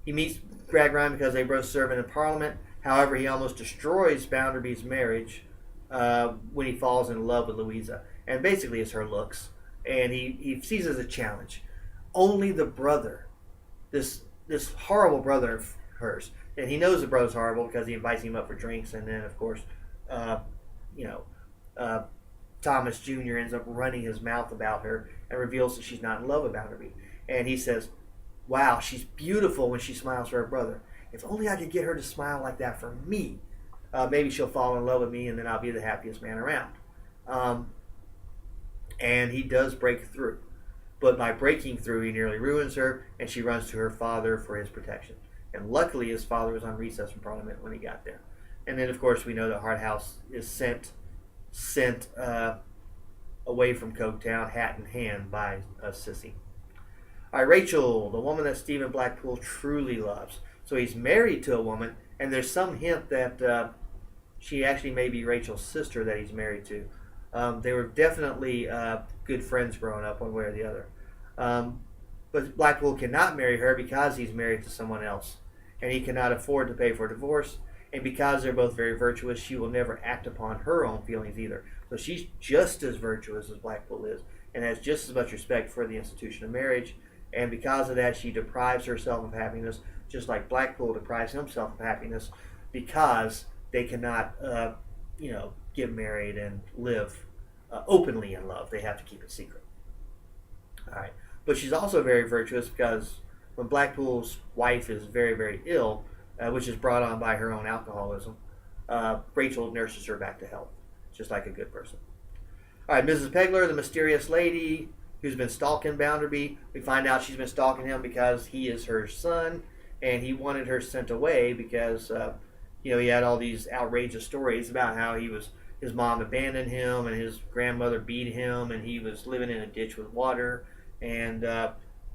He meets Gradgrind because they both serve in Parliament. However, he almost destroys Bounderby's marriage when he falls in love with Louisa. And basically it's her looks. And he sees it as a challenge. Only the brother, this horrible brother of hers, and he knows the brother's horrible because he invites him up for drinks. And then, of course, Thomas Jr. ends up running his mouth about her and reveals that she's not in love with Bounderby. And he says, wow, she's beautiful when she smiles for her brother. If only I could get her to smile like that for me, maybe she'll fall in love with me and then I'll be the happiest man around. and he does break through. But by breaking through, he nearly ruins her, and she runs to her father for his protection. And luckily, his father was on recess from Parliament when he got there. And then, of course, we know that Harthouse is sent away from Coketown, hat in hand, by Sissy. All right, Rachel, the woman that Stephen Blackpool truly loves. So he's married to a woman, and there's some hint that she actually may be Rachel's sister that he's married to. They were definitely good friends growing up, one way or the other. But Blackpool cannot marry her because he's married to someone else, and he cannot afford to pay for a divorce. And because they're both very virtuous, she will never act upon her own feelings either. So she's just as virtuous as Blackpool is, and has just as much respect for the institution of marriage. And because of that, she deprives herself of happiness, just like Blackpool deprives himself of happiness, because they cannot, get married and live openly in love. They have to keep it secret. All right, but she's also very virtuous because when Blackpool's wife is very, very ill, which is brought on by her own alcoholism, Rachel nurses her back to health, just like a good person. All right, Mrs. Pegler, the mysterious lady who's been stalking Bounderby. We find out she's been stalking him because he is her son, and he wanted her sent away because, he had all these outrageous stories about how his mom abandoned him, and his grandmother beat him, and he was living in a ditch with water, and,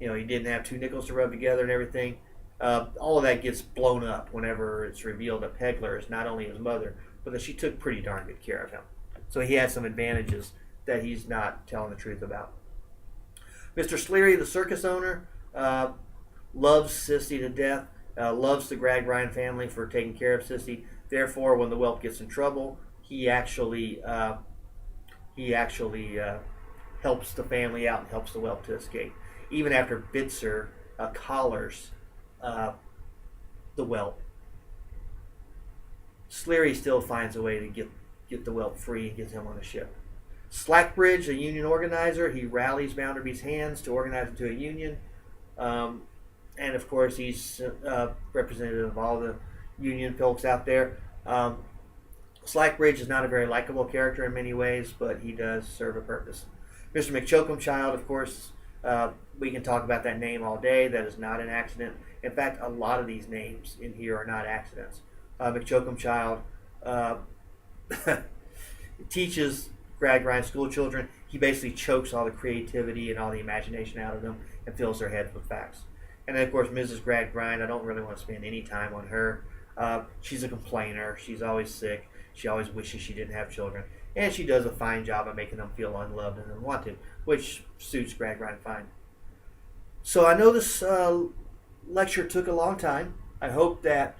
he didn't have 2 nickels to rub together and everything. All of that gets blown up whenever it's revealed that Pegler is not only his mother, but that she took pretty darn good care of him. So he had some advantages that he's not telling the truth about. Mr. Sleary, the circus owner, loves Sissy to death, loves the Gradgrind family for taking care of Sissy. Therefore, when the whelp gets in trouble, he actually helps the family out and helps the whelp to escape. Even after Bitzer collars the whelp, Sleary still finds a way to get the whelp free and get him on a ship. Slackbridge, a union organizer, he rallies Bounderby's hands to organize into a union. And of course, he's representative of all the union folks out there. Slackbridge is not a very likable character in many ways, but he does serve a purpose. Mr. McChokumchild, of course, we can talk about that name all day. That is not an accident. In fact, a lot of these names in here are not accidents. McChokumchild teaches Gradgrind school children. He basically chokes all the creativity and all the imagination out of them and fills their heads with facts. And then, of course, Mrs. Gradgrind, I don't really want to spend any time on her. She's a complainer. She's always sick. She always wishes she didn't have children. And she does a fine job of making them feel unloved and unwanted, which suits Gradgrind fine. So I know this lecture took a long time. I hope that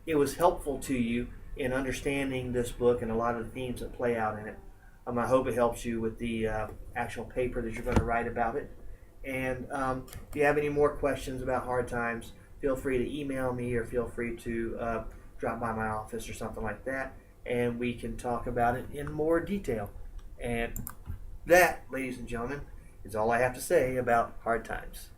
it was helpful to you in understanding this book and a lot of the themes that play out in it. I hope it helps you with the actual paper that you're going to write about it. And if you have any more questions about Hard Times, feel free to email me or feel free to drop by my office or something like that, and we can talk about it in more detail. And that, ladies and gentlemen, is all I have to say about Hard Times.